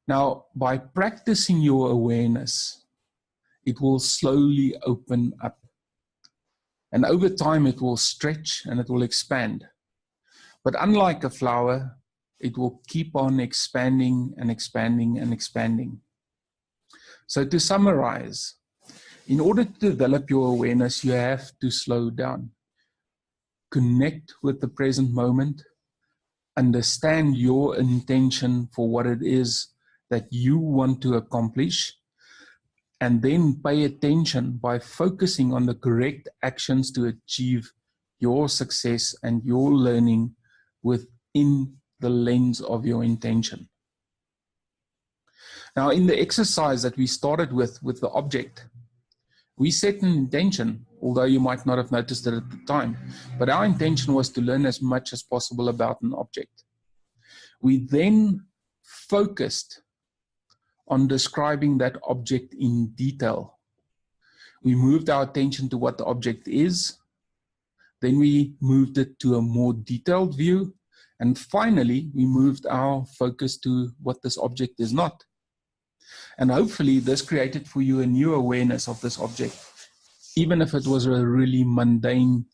Now, by practicing your awareness, it will slowly open up. And over time, it will stretch and it will expand. But unlike a flower, it will keep on expanding and expanding and expanding. So to summarize, in order to develop your awareness, you have to slow down. Connect with the present moment. Understand your intention for what it is that you want to accomplish. And then pay attention by focusing on the correct actions to achieve your success and your learning within the lens of your intention. Now, in the exercise that we started with the object, we set an intention, although you might not have noticed it at the time, but our intention was to learn as much as possible about an object. We then focused on describing that object in detail. We moved our attention to what the object is, then we moved it to a more detailed view, and finally, we moved our focus to what this object is not. And hopefully this created for you a new awareness of this object, even if it was a really mundane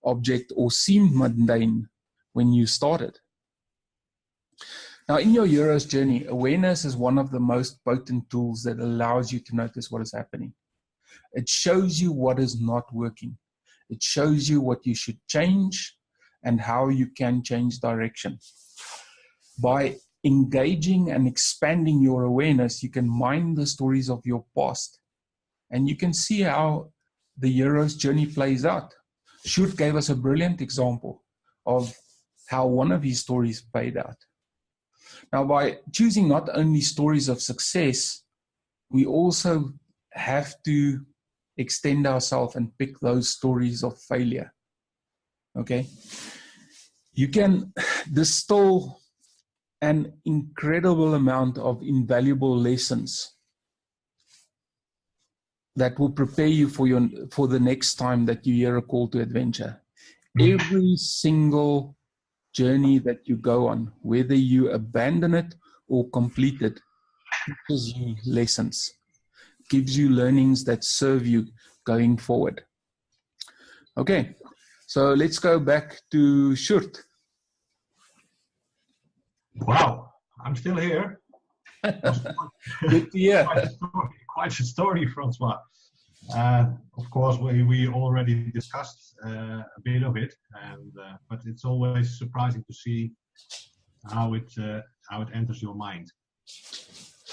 object or seemed mundane when you started. Now, in your hero's journey, awareness is one of the most potent tools that allows you to notice what is happening. It shows you what is not working. It shows you what you should change and how you can change direction. By engaging and expanding your awareness, you can mine the stories of your past, and you can see how the hero's journey plays out. Sjoerd gave us a brilliant example of how one of his stories played out. Now, by choosing not only stories of success, we also have to extend ourselves and pick those stories of failure. Okay? You can distill an incredible amount of invaluable lessons that will prepare you for the next time that you hear a call to adventure. Every single journey that you go on, whether you abandon it or complete it, teaches you lessons, gives you learnings that serve you going forward. Okay, so let's go back to Sjoerd. Wow, I'm still here. Good to hear. Quite a story, Francois. Of course, we already discussed a bit of it, but it's always surprising to see how it enters your mind.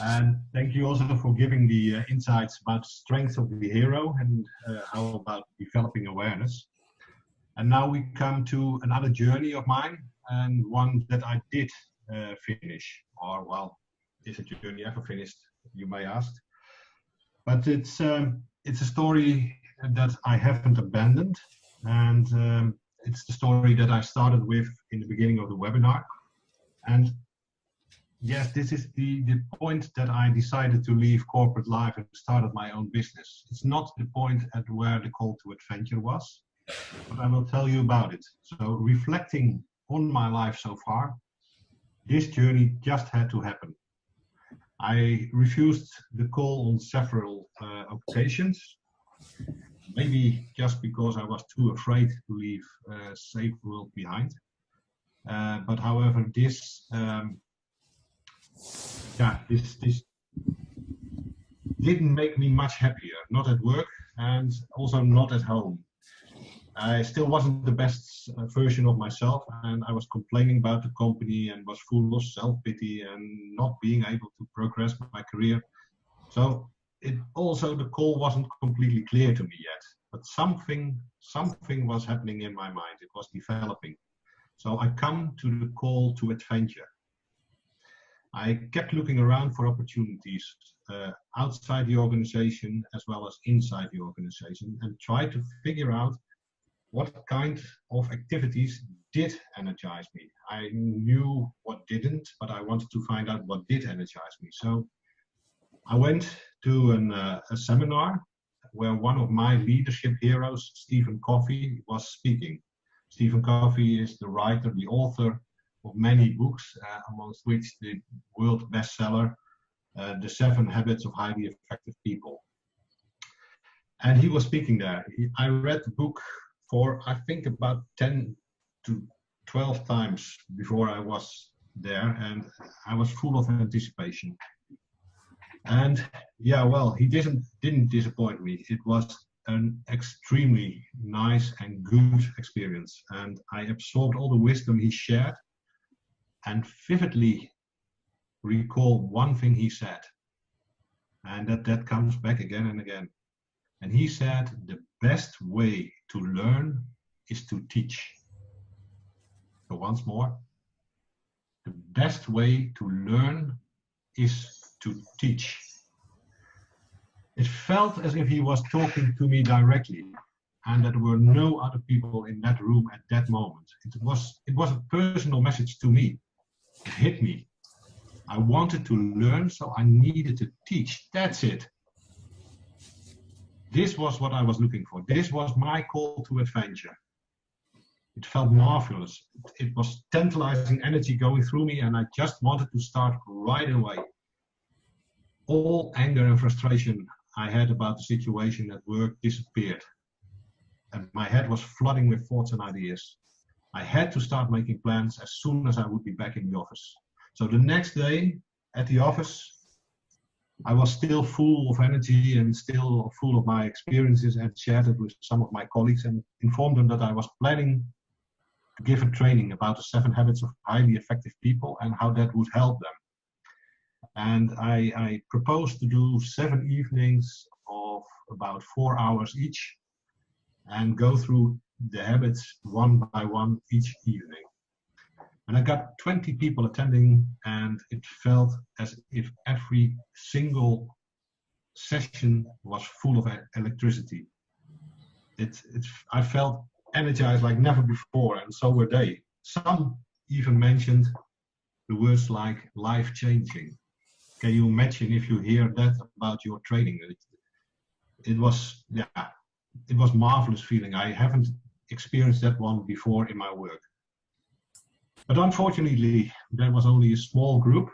And thank you also for giving the insights about the strength of the hero and how about developing awareness. And now we come to another journey of mine, and one that I did finish, or well, is a journey ever finished, you may ask. But it's a story that I haven't abandoned, and it's the story that I started with in the beginning of the webinar. And yes, this is the point that I decided to leave corporate life and started my own business. It's not the point at where the call to adventure was, but I will tell you about it. So reflecting on my life so far, this journey just had to happen. I refused the call on several occasions, maybe just because I was too afraid to leave a safe world behind. But however, this didn't make me much happier, not at work and also not at home. I still wasn't the best version of myself, and I was complaining about the company and was full of self-pity and not being able to progress my career. So the call wasn't completely clear to me yet, but something was happening in my mind. It was developing. So I come to the call to adventure. I kept looking around for opportunities outside the organization as well as inside the organization, and tried to figure out what kind of activities did energize me. I knew what didn't, but I wanted to find out what did energize me. So I went to a seminar where one of my leadership heroes, Stephen Covey, was speaking. Stephen Covey is the writer, the author of many books, amongst which the world bestseller, The 7 Habits of Highly Effective People. And he was speaking there. I read the book for, I think, about 10 to 12 times before I was there, and I was full of anticipation. And yeah, well, he didn't disappoint me. It was an extremely nice and good experience, and I absorbed all the wisdom he shared and vividly recall one thing he said, and that comes back again and again. And he said, the best way to learn is to teach. So once more, the best way to learn is to teach. It felt as if he was talking to me directly, and that there were no other people in that room at that moment. It was a personal message to me. It hit me. I wanted to learn, so I needed to teach. That's it. This was what I was looking for. This was my call to adventure. It felt marvelous. It was tantalizing energy going through me, and I just wanted to start right away. All anger and frustration I had about the situation at work disappeared, and my head was flooding with thoughts and ideas. I had to start making plans as soon as I would be back in the office. So the next day at the office, I was still full of energy and still full of my experiences, and shared it with some of my colleagues and informed them that I was planning to give a training about the 7 habits of highly effective people and how that would help them. And I proposed to do 7 evenings of about 4 hours each and go through the habits one by one each evening. And I got 20 people attending, and it felt as if every single session was full of electricity. I felt energized like never before, and so were they. Some even mentioned the words like life-changing. Can you imagine if you hear that about your training? It was marvelous feeling. I haven't experienced that one before in my work. But unfortunately, there was only a small group,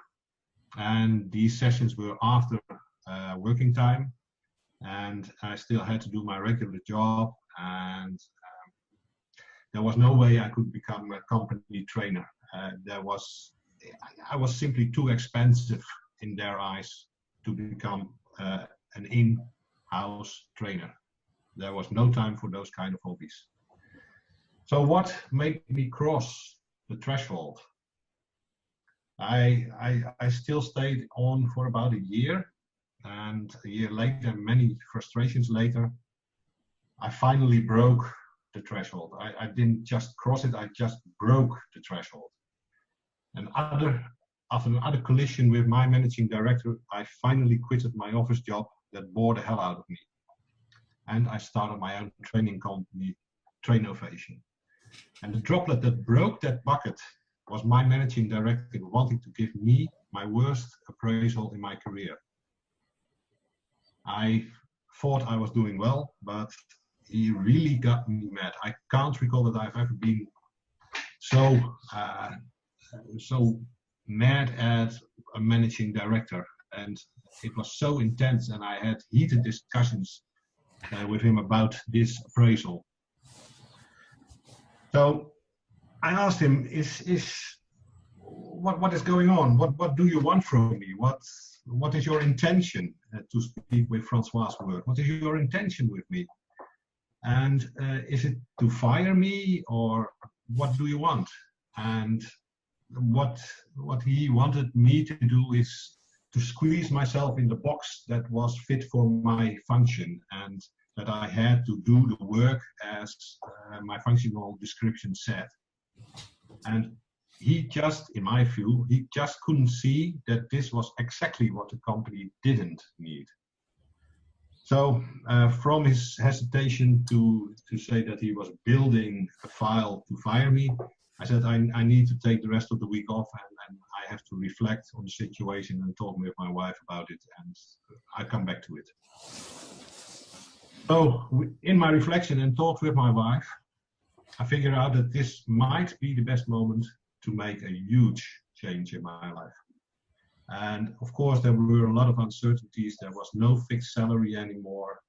and these sessions were after working time, and I still had to do my regular job, and there was no way I could become a company trainer. I was simply too expensive in their eyes to become an in-house trainer. There was no time for those kind of hobbies. So what made me cross the threshold? I still stayed on for about a year, and a year later, many frustrations later, I finally broke the threshold. I didn't just cross it, I just broke the threshold. And after another collision with my managing director, I finally quitted my office job that bore the hell out of me. And I started my own training company, Trainovation. And the droplet that broke that bucket was my managing director wanting to give me my worst appraisal in my career. I thought I was doing well, but he really got me mad. I can't recall that I've ever been so mad at a managing director, and it was so intense, and I had heated discussions with him about this appraisal. So I asked him, what is going on? What do you want from me? What is your intention to speak with Francois' work? What is your intention with me? And is it to fire me, or what do you want? And what he wanted me to do is to squeeze myself in the box that was fit for my function, and that I had to do the work as my functional description said. And he just, in my view, he just couldn't see that this was exactly what the company didn't need. So from his hesitation to say that he was building a file to fire me, I said I need to take the rest of the week off, and I have to reflect on the situation and talk with my wife about it, and I come back to it. So in my reflection and talk with my wife, I figured out that this might be the best moment to make a huge change in my life. And of course, there were a lot of uncertainties. There was no fixed salary anymore.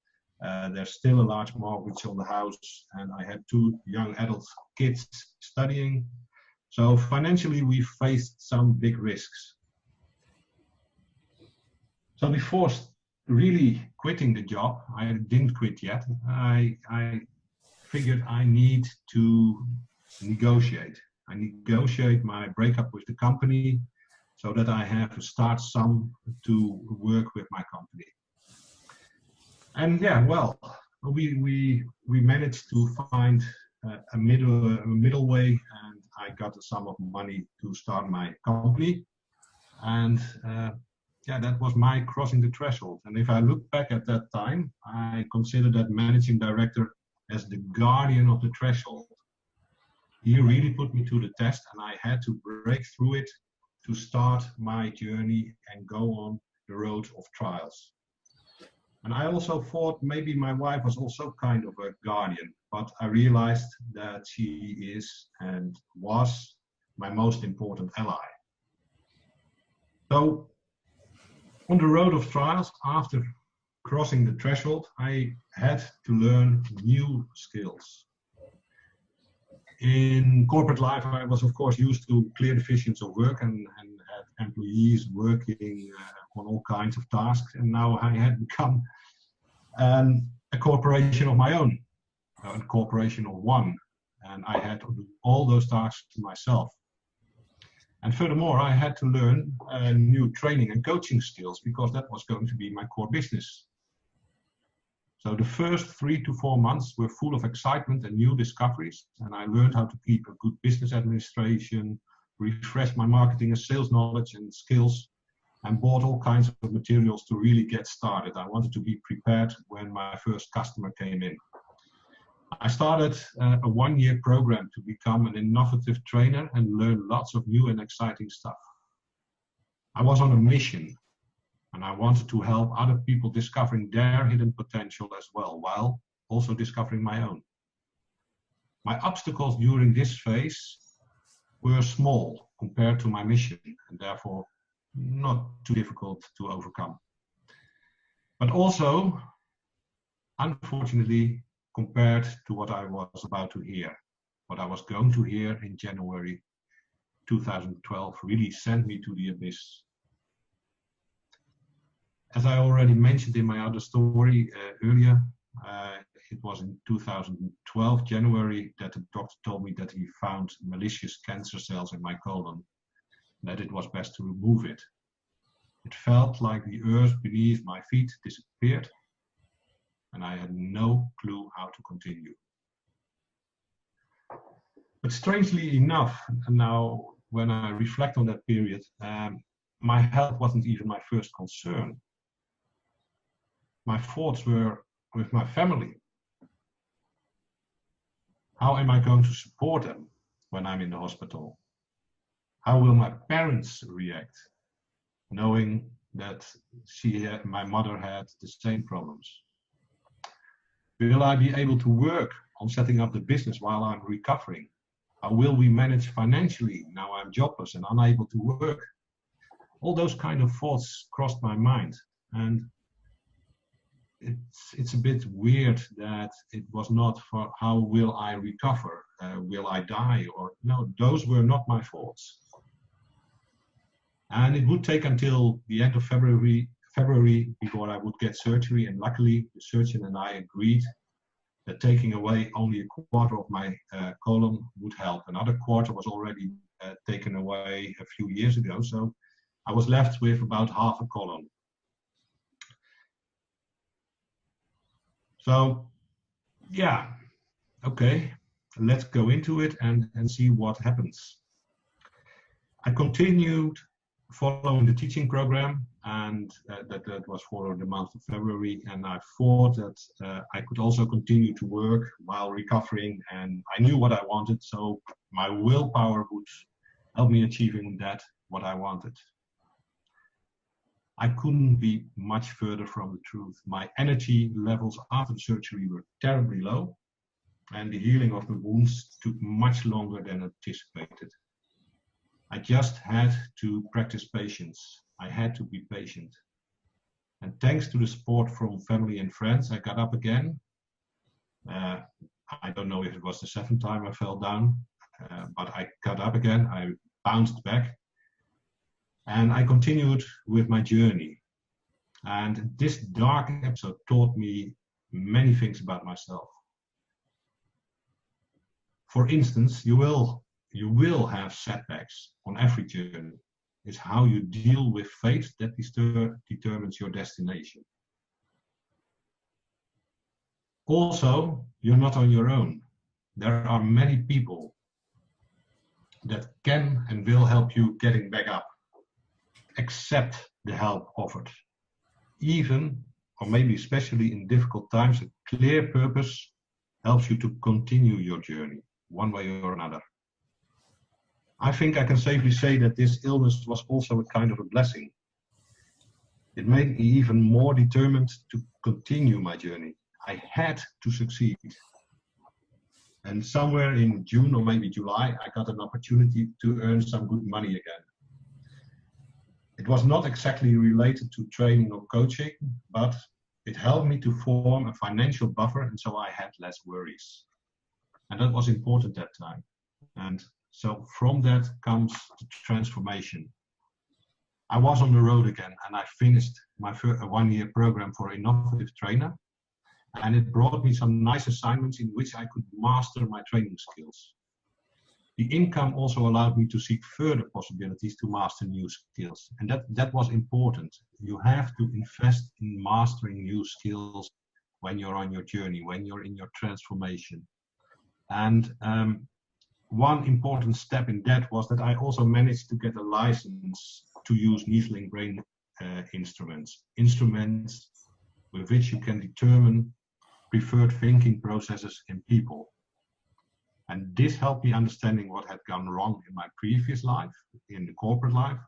There's still a large mortgage on the house, and I had 2 young adult kids studying. So financially, we faced some big risks. So before really quitting the job, I didn't quit yet. I figured I need to negotiate. I negotiate my breakup with the company so that I have a start sum to work with my company. And yeah, well, we managed to find a middle way, and I got a sum of money to start my company. And yeah, that was my crossing the threshold. And if I look back at that time, I consider that managing director as the guardian of the threshold. He really put me to the test, and I had to break through it to start my journey and go on the road of trials. And I also thought maybe my wife was also kind of a guardian, but I realized that she is and was my most important ally. So on the road of trials, after crossing the threshold, I had to learn new skills. In corporate life, I was of course used to clear divisions of work and had employees working on all kinds of tasks, and now I had become a corporation of my own, a corporation of one, and I had to do all those tasks to myself. And furthermore, I had to learn new training and coaching skills, because that was going to be my core business. So the first 3 to 4 months were full of excitement and new discoveries, and I learned how to keep a good business administration, refresh my marketing and sales knowledge and skills, and bought all kinds of materials to really get started. I wanted to be prepared when my first customer came in. I started a 1-year program to become an innovative trainer and learn lots of new and exciting stuff. I was on a mission, and I wanted to help other people discovering their hidden potential as well, while also discovering my own. My obstacles during this phase were small compared to my mission, and therefore not too difficult to overcome. But also, unfortunately, compared to what I was about to hear, what I was going to hear in January 2012 really sent me to the abyss. As I already mentioned in my other story earlier, it was in 2012, January, that the doctor told me that he found malicious cancer cells in my colon, that it was best to remove it. It felt like the earth beneath my feet disappeared, and I had no clue how to continue. But strangely enough, and now when I reflect on that period, my health wasn't even my first concern. My thoughts were with my family. How am I going to support them when I'm in the hospital? How will my parents react, knowing that my mother had the same problems? Will I be able to work on setting up the business while I'm recovering? How will we manage financially now I'm jobless and unable to work? All those kind of thoughts crossed my mind. And it's a bit weird that it was not for how will I recover, will I die, or no, those were not my thoughts. And it would take until the end of February before I would get surgery, and luckily the surgeon and I agreed that taking away only a quarter of my colon would help. Another quarter was already taken away a few years ago, so I was left with about half a colon. So yeah, okay, let's go into it and see what happens. I continued following the teaching program, and that was for the month of February, and I thought that I could also continue to work while recovering, and I knew what I wanted, so my willpower would help me achieving what I wanted. I couldn't be much further from the truth. My energy levels after the surgery were terribly low, and the healing of the wounds took much longer than anticipated. I just had to practice patience. I had to be patient. And thanks to the support from family and friends, I got up again. I don't know if it was the 7th time I fell down, but I got up again. I bounced back. And I continued with my journey. And this dark episode taught me many things about myself. For instance, you will have setbacks on every journey. It's how you deal with fate that determines your destination. Also, you're not on your own. There are many people that can and will help you getting back up. Accept the help offered. Even, or maybe especially in difficult times, a clear purpose helps you to continue your journey, one way or another. I think I can safely say that this illness was also a kind of a blessing. It made me even more determined to continue my journey. I had to succeed. And somewhere in June or maybe July, I got an opportunity to earn some good money again. It was not exactly related to training or coaching, but it helped me to form a financial buffer, and so I had less worries. And that was important that time. And so from that comes the transformation. I was on the road again, and I finished my one-year program for innovative trainer, and it brought me some nice assignments in which I could master my training skills. The income also allowed me to seek further possibilities to master new skills, and that was important. You have to invest in mastering new skills when you're on your journey, when you're in your transformation. And one important step in that was that I also managed to get a license to use needling brain instruments with which you can determine preferred thinking processes in people. And this helped me understanding what had gone wrong in my previous life, in the corporate life,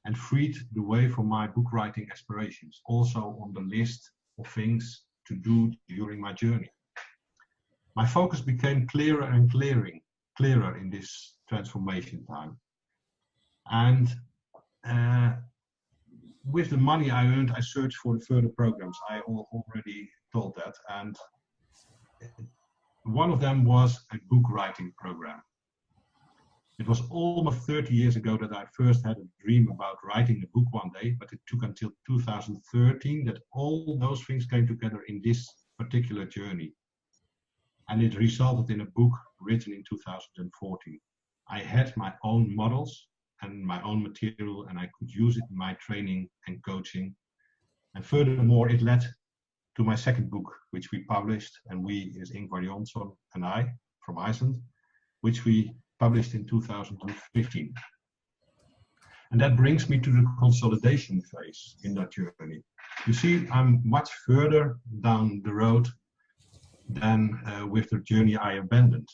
and freed the way for my book writing aspirations, also on the list of things to do during my journey. My focus became clearer and clearer in this transformation time. And with the money I earned, I searched for the further programs. I already told that. And one of them was a book writing program. It was almost 30 years ago that I first had a dream about writing a book one day, but it took until 2013 that all those things came together in this particular journey. And it resulted in a book written in 2014. I had my own models and my own material, and I could use it in my training and coaching. And furthermore, it led to my second book, which we published, and we is Ingvar Jonsson and I from Iceland, which we published in 2015. And that brings me to the consolidation phase in that journey. You see, I'm much further down the road than with the journey I abandoned.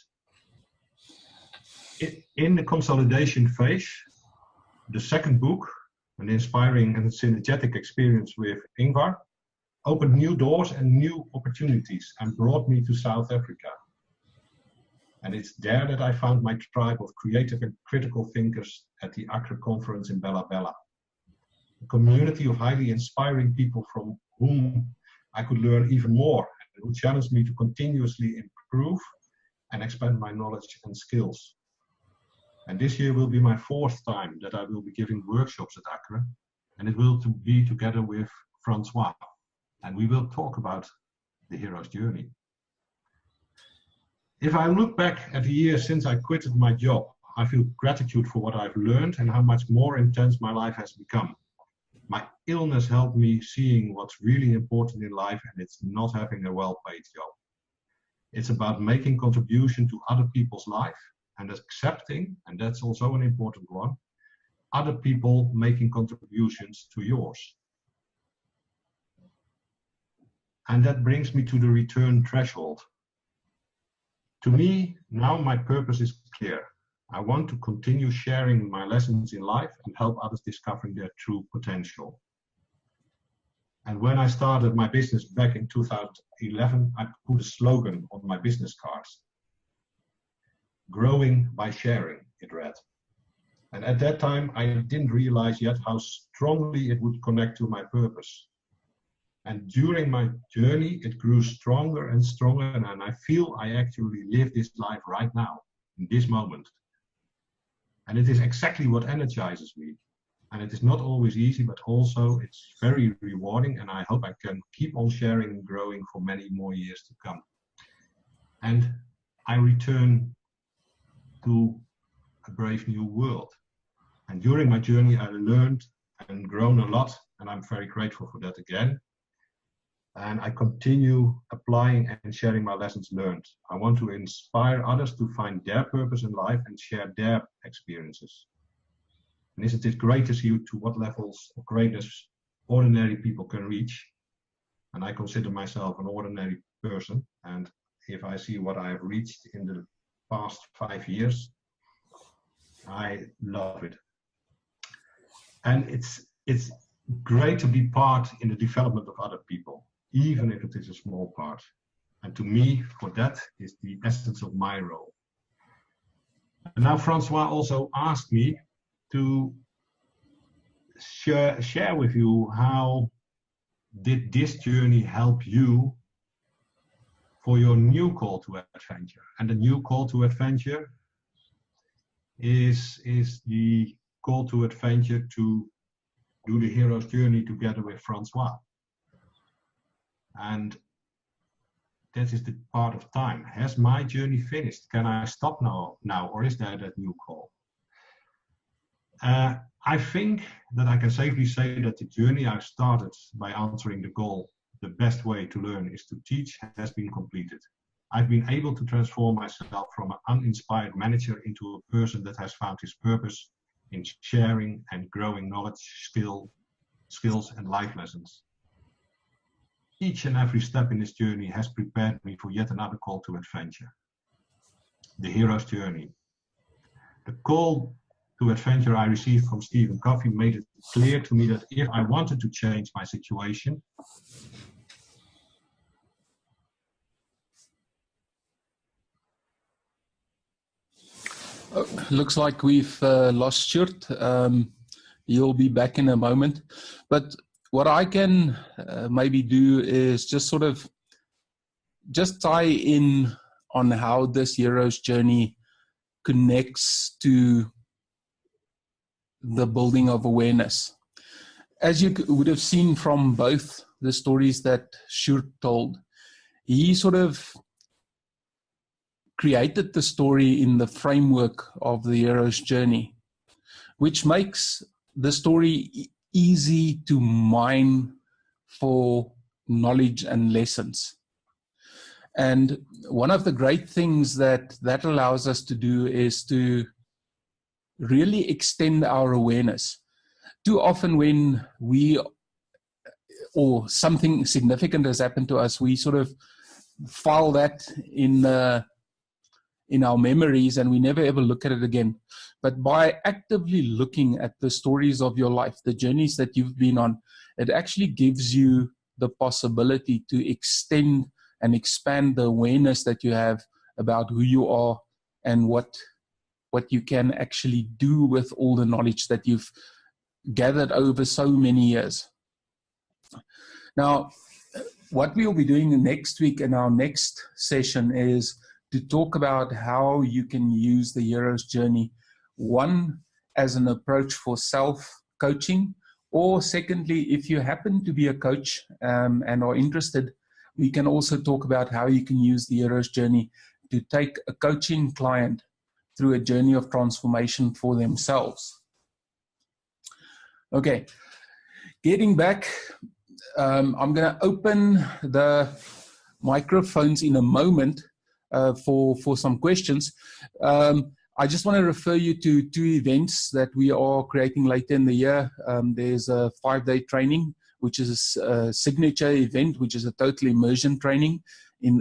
In the consolidation phase, the second book, an inspiring and synergetic experience with Ingvar, opened new doors and new opportunities and brought me to South Africa. And it's there that I found my tribe of creative and critical thinkers at the Accra conference in Bella Bella. A community of highly inspiring people from whom I could learn even more. It would challenge me to continuously improve and expand my knowledge and skills. And this year will be my 4th time that I will be giving workshops at Accra, and it will be together with Francois, and we will talk about the hero's journey. If I look back at the year since I quitted my job, I feel gratitude for what I've learned and how much more intense my life has become. My illness helped me seeing what's really important in life, and it's not having a well-paid job. It's about making contribution to other people's life and accepting, and that's also an important one, other people making contributions to yours. And that brings me to the return threshold. To me, now my purpose is clear. I want to continue sharing my lessons in life and help others discovering their true potential. And when I started my business back in 2011, I put a slogan on my business cards. Growing by sharing, it read. And at that time, I didn't realize yet how strongly it would connect to my purpose. And during my journey, it grew stronger and stronger, and I feel I actually live this life right now, in this moment. And it is exactly what energizes me. And it is not always easy, but also it's very rewarding, and I hope I can keep on sharing and growing for many more years to come. And I return to a brave new world. And during my journey, I learned and grown a lot, and I'm very grateful for that again. And I continue applying and sharing my lessons learned. I want to inspire others to find their purpose in life and share their experiences. And isn't it great to see to what levels of greatness ordinary people can reach? And I consider myself an ordinary person. And if I see what I've reached in the past 5 years, I love it. And it's great to be part in the development of other people, even if it is a small part. And to me, for that is the essence of my role. And now Francois also asked me to share with you how did this journey help you for your new call to adventure. And the new call to adventure is the call to adventure to do the hero's journey together with Francois. And that is the part of time. Has my journey finished? Can I stop now, or is there that new call? I think that I can safely say that the journey I started by answering the goal, the best way to learn is to teach, has been completed. I've been able to transform myself from an uninspired manager into a person that has found his purpose in sharing and growing knowledge, skills and life lessons. Each and every step in this journey has prepared me for yet another call to adventure. The hero's journey. The call to adventure I received from Stephen Covey made it clear to me that if I wanted to change my situation, looks like we've lost Sjoerd. He'll be back in a moment. But what I can maybe do is just sort of just tie in on how this hero's journey connects to the building of awareness. As you would have seen from both the stories that Sjoerd told, he sort of created the story in the framework of the hero's journey, which makes the story easy to mine for knowledge and lessons. And one of the great things that allows us to do is to really extend our awareness. Too often when or something significant has happened to us, we sort of file that in our memories and we never ever look at it again. But by actively looking at the stories of your life, the journeys that you've been on, it actually gives you the possibility to extend and expand the awareness that you have about who you are and what you can actually do with all the knowledge that you've gathered over so many years. Now, what we'll be doing next week in our next session is to talk about how you can use the hero's journey, one, as an approach for self-coaching, or secondly, if you happen to be a coach and are interested, we can also talk about how you can use the hero's journey to take a coaching client through a journey of transformation for themselves. Okay, getting back, I'm going to open the microphones in a moment for some questions. I just want to refer you to 2 events that we are creating later in the year. There's a 5-day training, which is a signature event, which is a total immersion training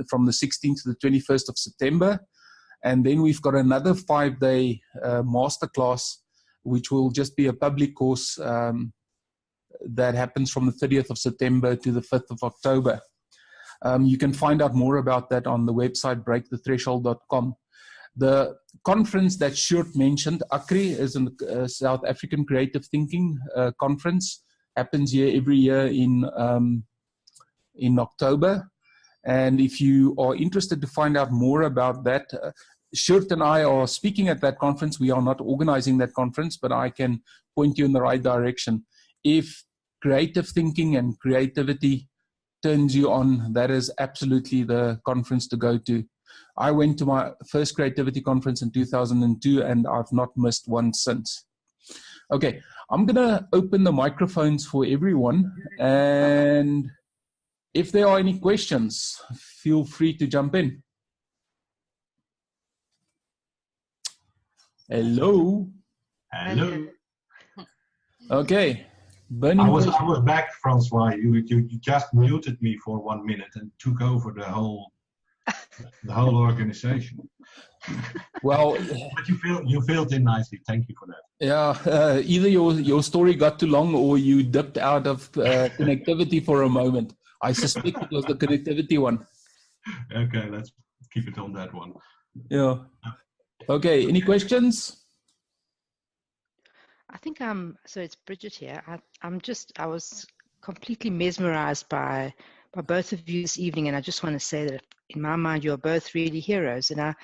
from the 16th to the 21st of September. And then we've got another 5-day masterclass, which will just be a public course that happens from the 30th of September to the 5th of October. You can find out more about that on the website breakthethreshold.com. The conference that Sjoerd mentioned, ACRI, is a South African Creative Thinking conference. Happens here every year in October. And if you are interested to find out more about that, Sjoerd and I are speaking at that conference. We are not organizing that conference, but I can point you in the right direction. If creative thinking and creativity turns you on, that is absolutely the conference to go to. I went to my first creativity conference in 2002, and I've not missed one since. Okay, I'm going to open the microphones for everyone, and if there are any questions, feel free to jump in. Hello. Hello. Okay. I was back, Francois. You just muted me for 1 minute and took over the whole organization. Well, but you filled in nicely. Thank you for that. Yeah, either your story got too long or you dipped out of connectivity for a moment. I suspect it was the connectivity one. Okay, let's keep it on that one. Yeah. Okay, any questions? I think so it's Bridget here. I was completely mesmerized by both of you this evening, and I just want to say that in my mind you're both really heroes, and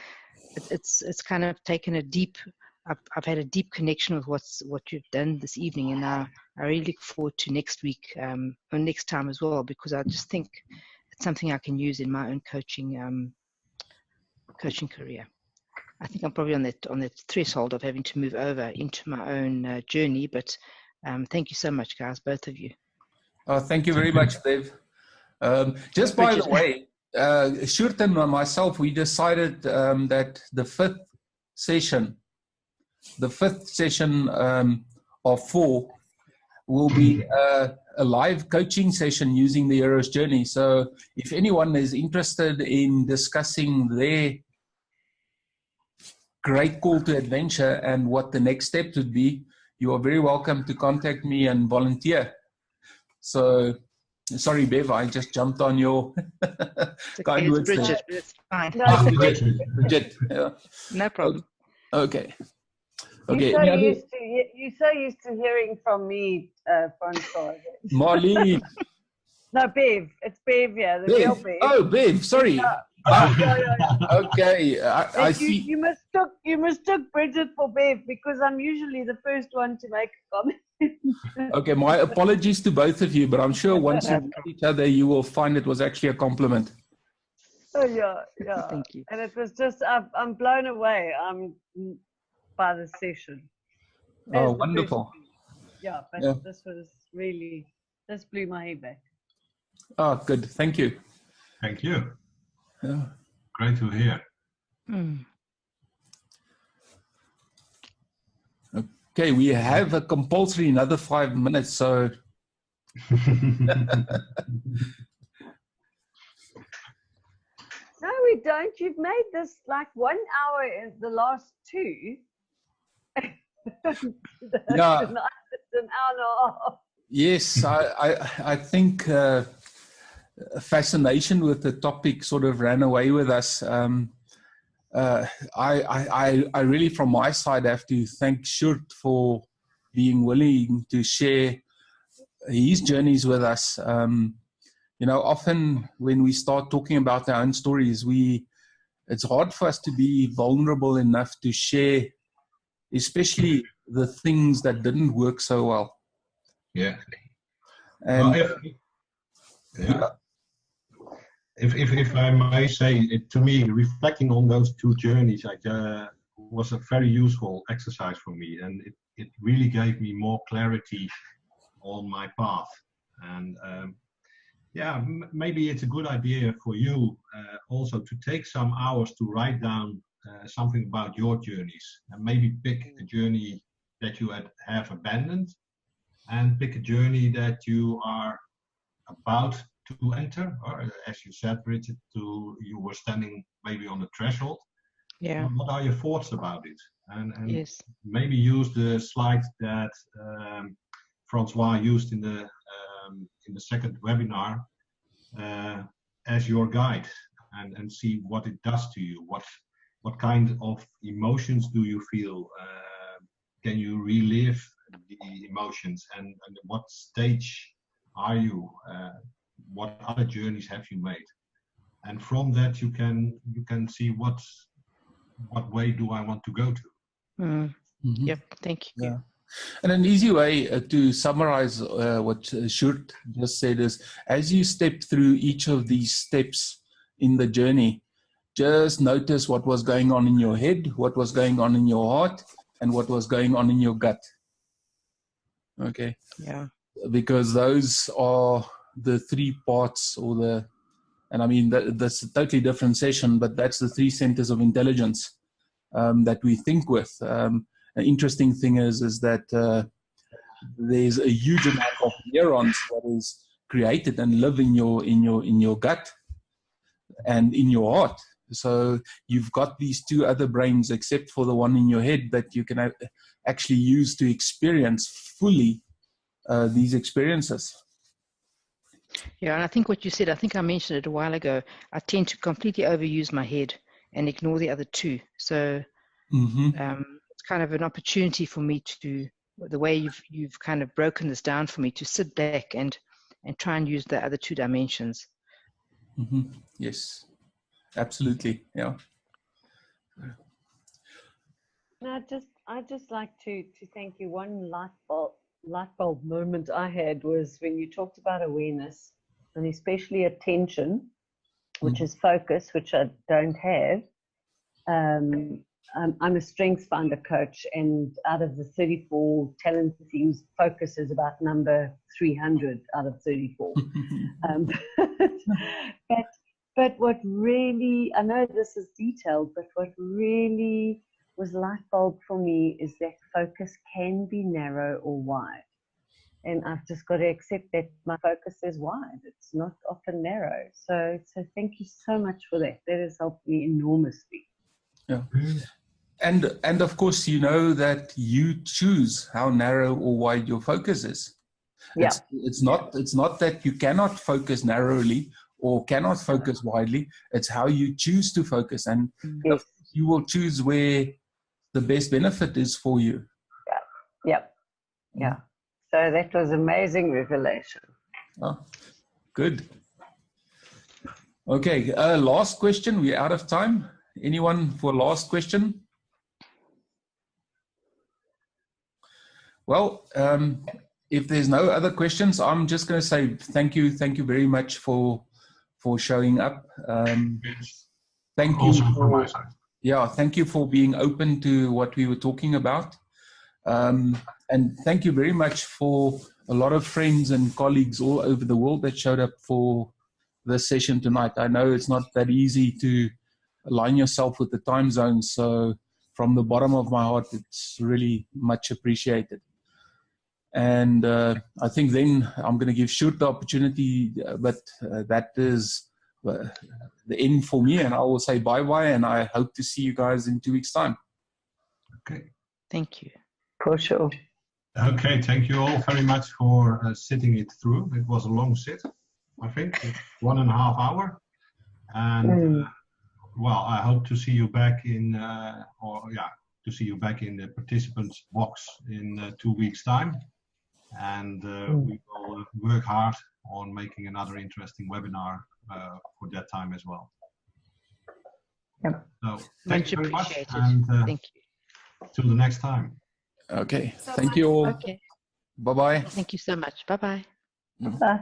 it's kind of taken a deep. I've had a deep connection with what you've done this evening, and I really look forward to next week or next time as well, because I just think it's something I can use in my own coaching career. I think I'm probably on that threshold of having to move over into my own journey, but thank you so much, guys, both of you. Thank you very much, Dave. Just by the way, Sjoerd and myself, we decided that the fifth session of 4 will be a live coaching session using the hero's journey. So if anyone is interested in discussing their great call to adventure and what the next step would be, you are very welcome to contact me and volunteer. So, sorry, Bev, I just jumped on your kind words. Bridget, it's fine. No, Bridget. Yeah. No problem. Okay. Okay. You're so used to hearing from me, Francois. Marlene. No, Bev. It's Bev, yeah. The real Bev. Oh, Bev. Sorry. Yeah. Okay. I see. You mistook Bridget for Bev, because I'm usually the first one to make a comment. Okay, my apologies to both of you, but I'm sure once you meet each other, you will find it was actually a compliment. Oh yeah. Thank you. And it was just, I'm blown away by the session. Oh, wonderful. Yeah, but this blew my head back. Oh, good. Thank you. Thank you. Yeah. Great to hear. Okay, we have a compulsory another 5 minutes, so. No, we don't. You've made this like 1 hour in the last 2. Yeah. It's an hour and a half. Yes, I think fascination with the topic sort of ran away with us. I really, from my side, have to thank Sjoerd for being willing to share his journeys with us. you know, often when we start talking about our own stories, it's hard for us to be vulnerable enough to share, especially the things that didn't work so well. Yeah. And Well, if I may say it, to me, reflecting on those two journeys was a very useful exercise for me, and it really gave me more clarity on my path. And yeah, maybe it's a good idea for you also to take some hours to write down something about your journeys, and maybe pick a journey that you have abandoned, and pick a journey that you are about to enter, or as you said, Bridget, you were standing maybe on the threshold. Yeah. What are your thoughts about it? And Yes. maybe use the slide that Francois used in the second webinar as your guide, and see what it does to you. What kind of emotions do you feel? Can you relive the emotions? And what stage are you? What other journeys have you made? And from that you can see what way do I want to go to. Mm-hmm. Yep. Thank you. Yeah. And an easy way to summarize what Sjoerd just said is, as you step through each of these steps in the journey, just notice what was going on in your head, what was going on in your heart, and what was going on in your gut. Okay. Yeah. Because those are the three parts, and I mean, that's a totally different session, but that's the three centers of intelligence that we think with. An interesting thing is that there's a huge amount of neurons that is created and live in your gut and in your heart. So you've got these two other brains, except for the one in your head, that you can actually use to experience fully these experiences. Yeah, and I think what you said, I think I mentioned it a while ago, I tend to completely overuse my head and ignore the other two. So it's kind of an opportunity for me to, the way you've kind of broken this down for me, to sit back and try and use the other two dimensions. Yes, absolutely. Yeah. No, I just like to thank you. One light bulb moment I had was when you talked about awareness, and especially attention, which is focus, which I don't have. I'm a strengths finder coach, and out of the 34 talent themes, focus is about number 300 out of 34. But what really, I know this is detailed, but what really was light bulb for me is that focus can be narrow or wide. And I've just got to accept that my focus is wide. It's not often narrow. So thank you so much for that. That has helped me enormously. Yeah. And of course, you know that you choose how narrow or wide your focus is. Yeah. It's not that you cannot focus narrowly or cannot focus widely. It's how you choose to focus, and yes. you will choose where the best benefit is for you. Yeah. So that was amazing revelation. Oh, good. Okay, last question. We're out of time. Anyone for last question? Well, if there's no other questions, I'm just going to say thank you very much for showing up. Thank you. From my side. Yeah, thank you for being open to what we were talking about. And thank you very much for a lot of friends and colleagues all over the world that showed up for this session tonight. I know it's not that easy to align yourself with the time zones, so from the bottom of my heart, it's really much appreciated. And I think then I'm going to give Sjoerd the opportunity, but that is the end for me, and I will say bye-bye, and I hope to see you guys in 2 weeks' time. Okay. Thank you. For sure. Okay, thank you all very much for sitting it through. It was a long sit, I think, 1.5 hours. And well, I hope to see you back in, to see you back in the participants box in 2 weeks' time. And we will work hard on making another interesting webinar for that time as well. Yep. So thank you very much, appreciated. and Thank you. till the next time. Okay. Thank you all. Okay. Bye-bye. Thank you so much. Bye-bye. Bye.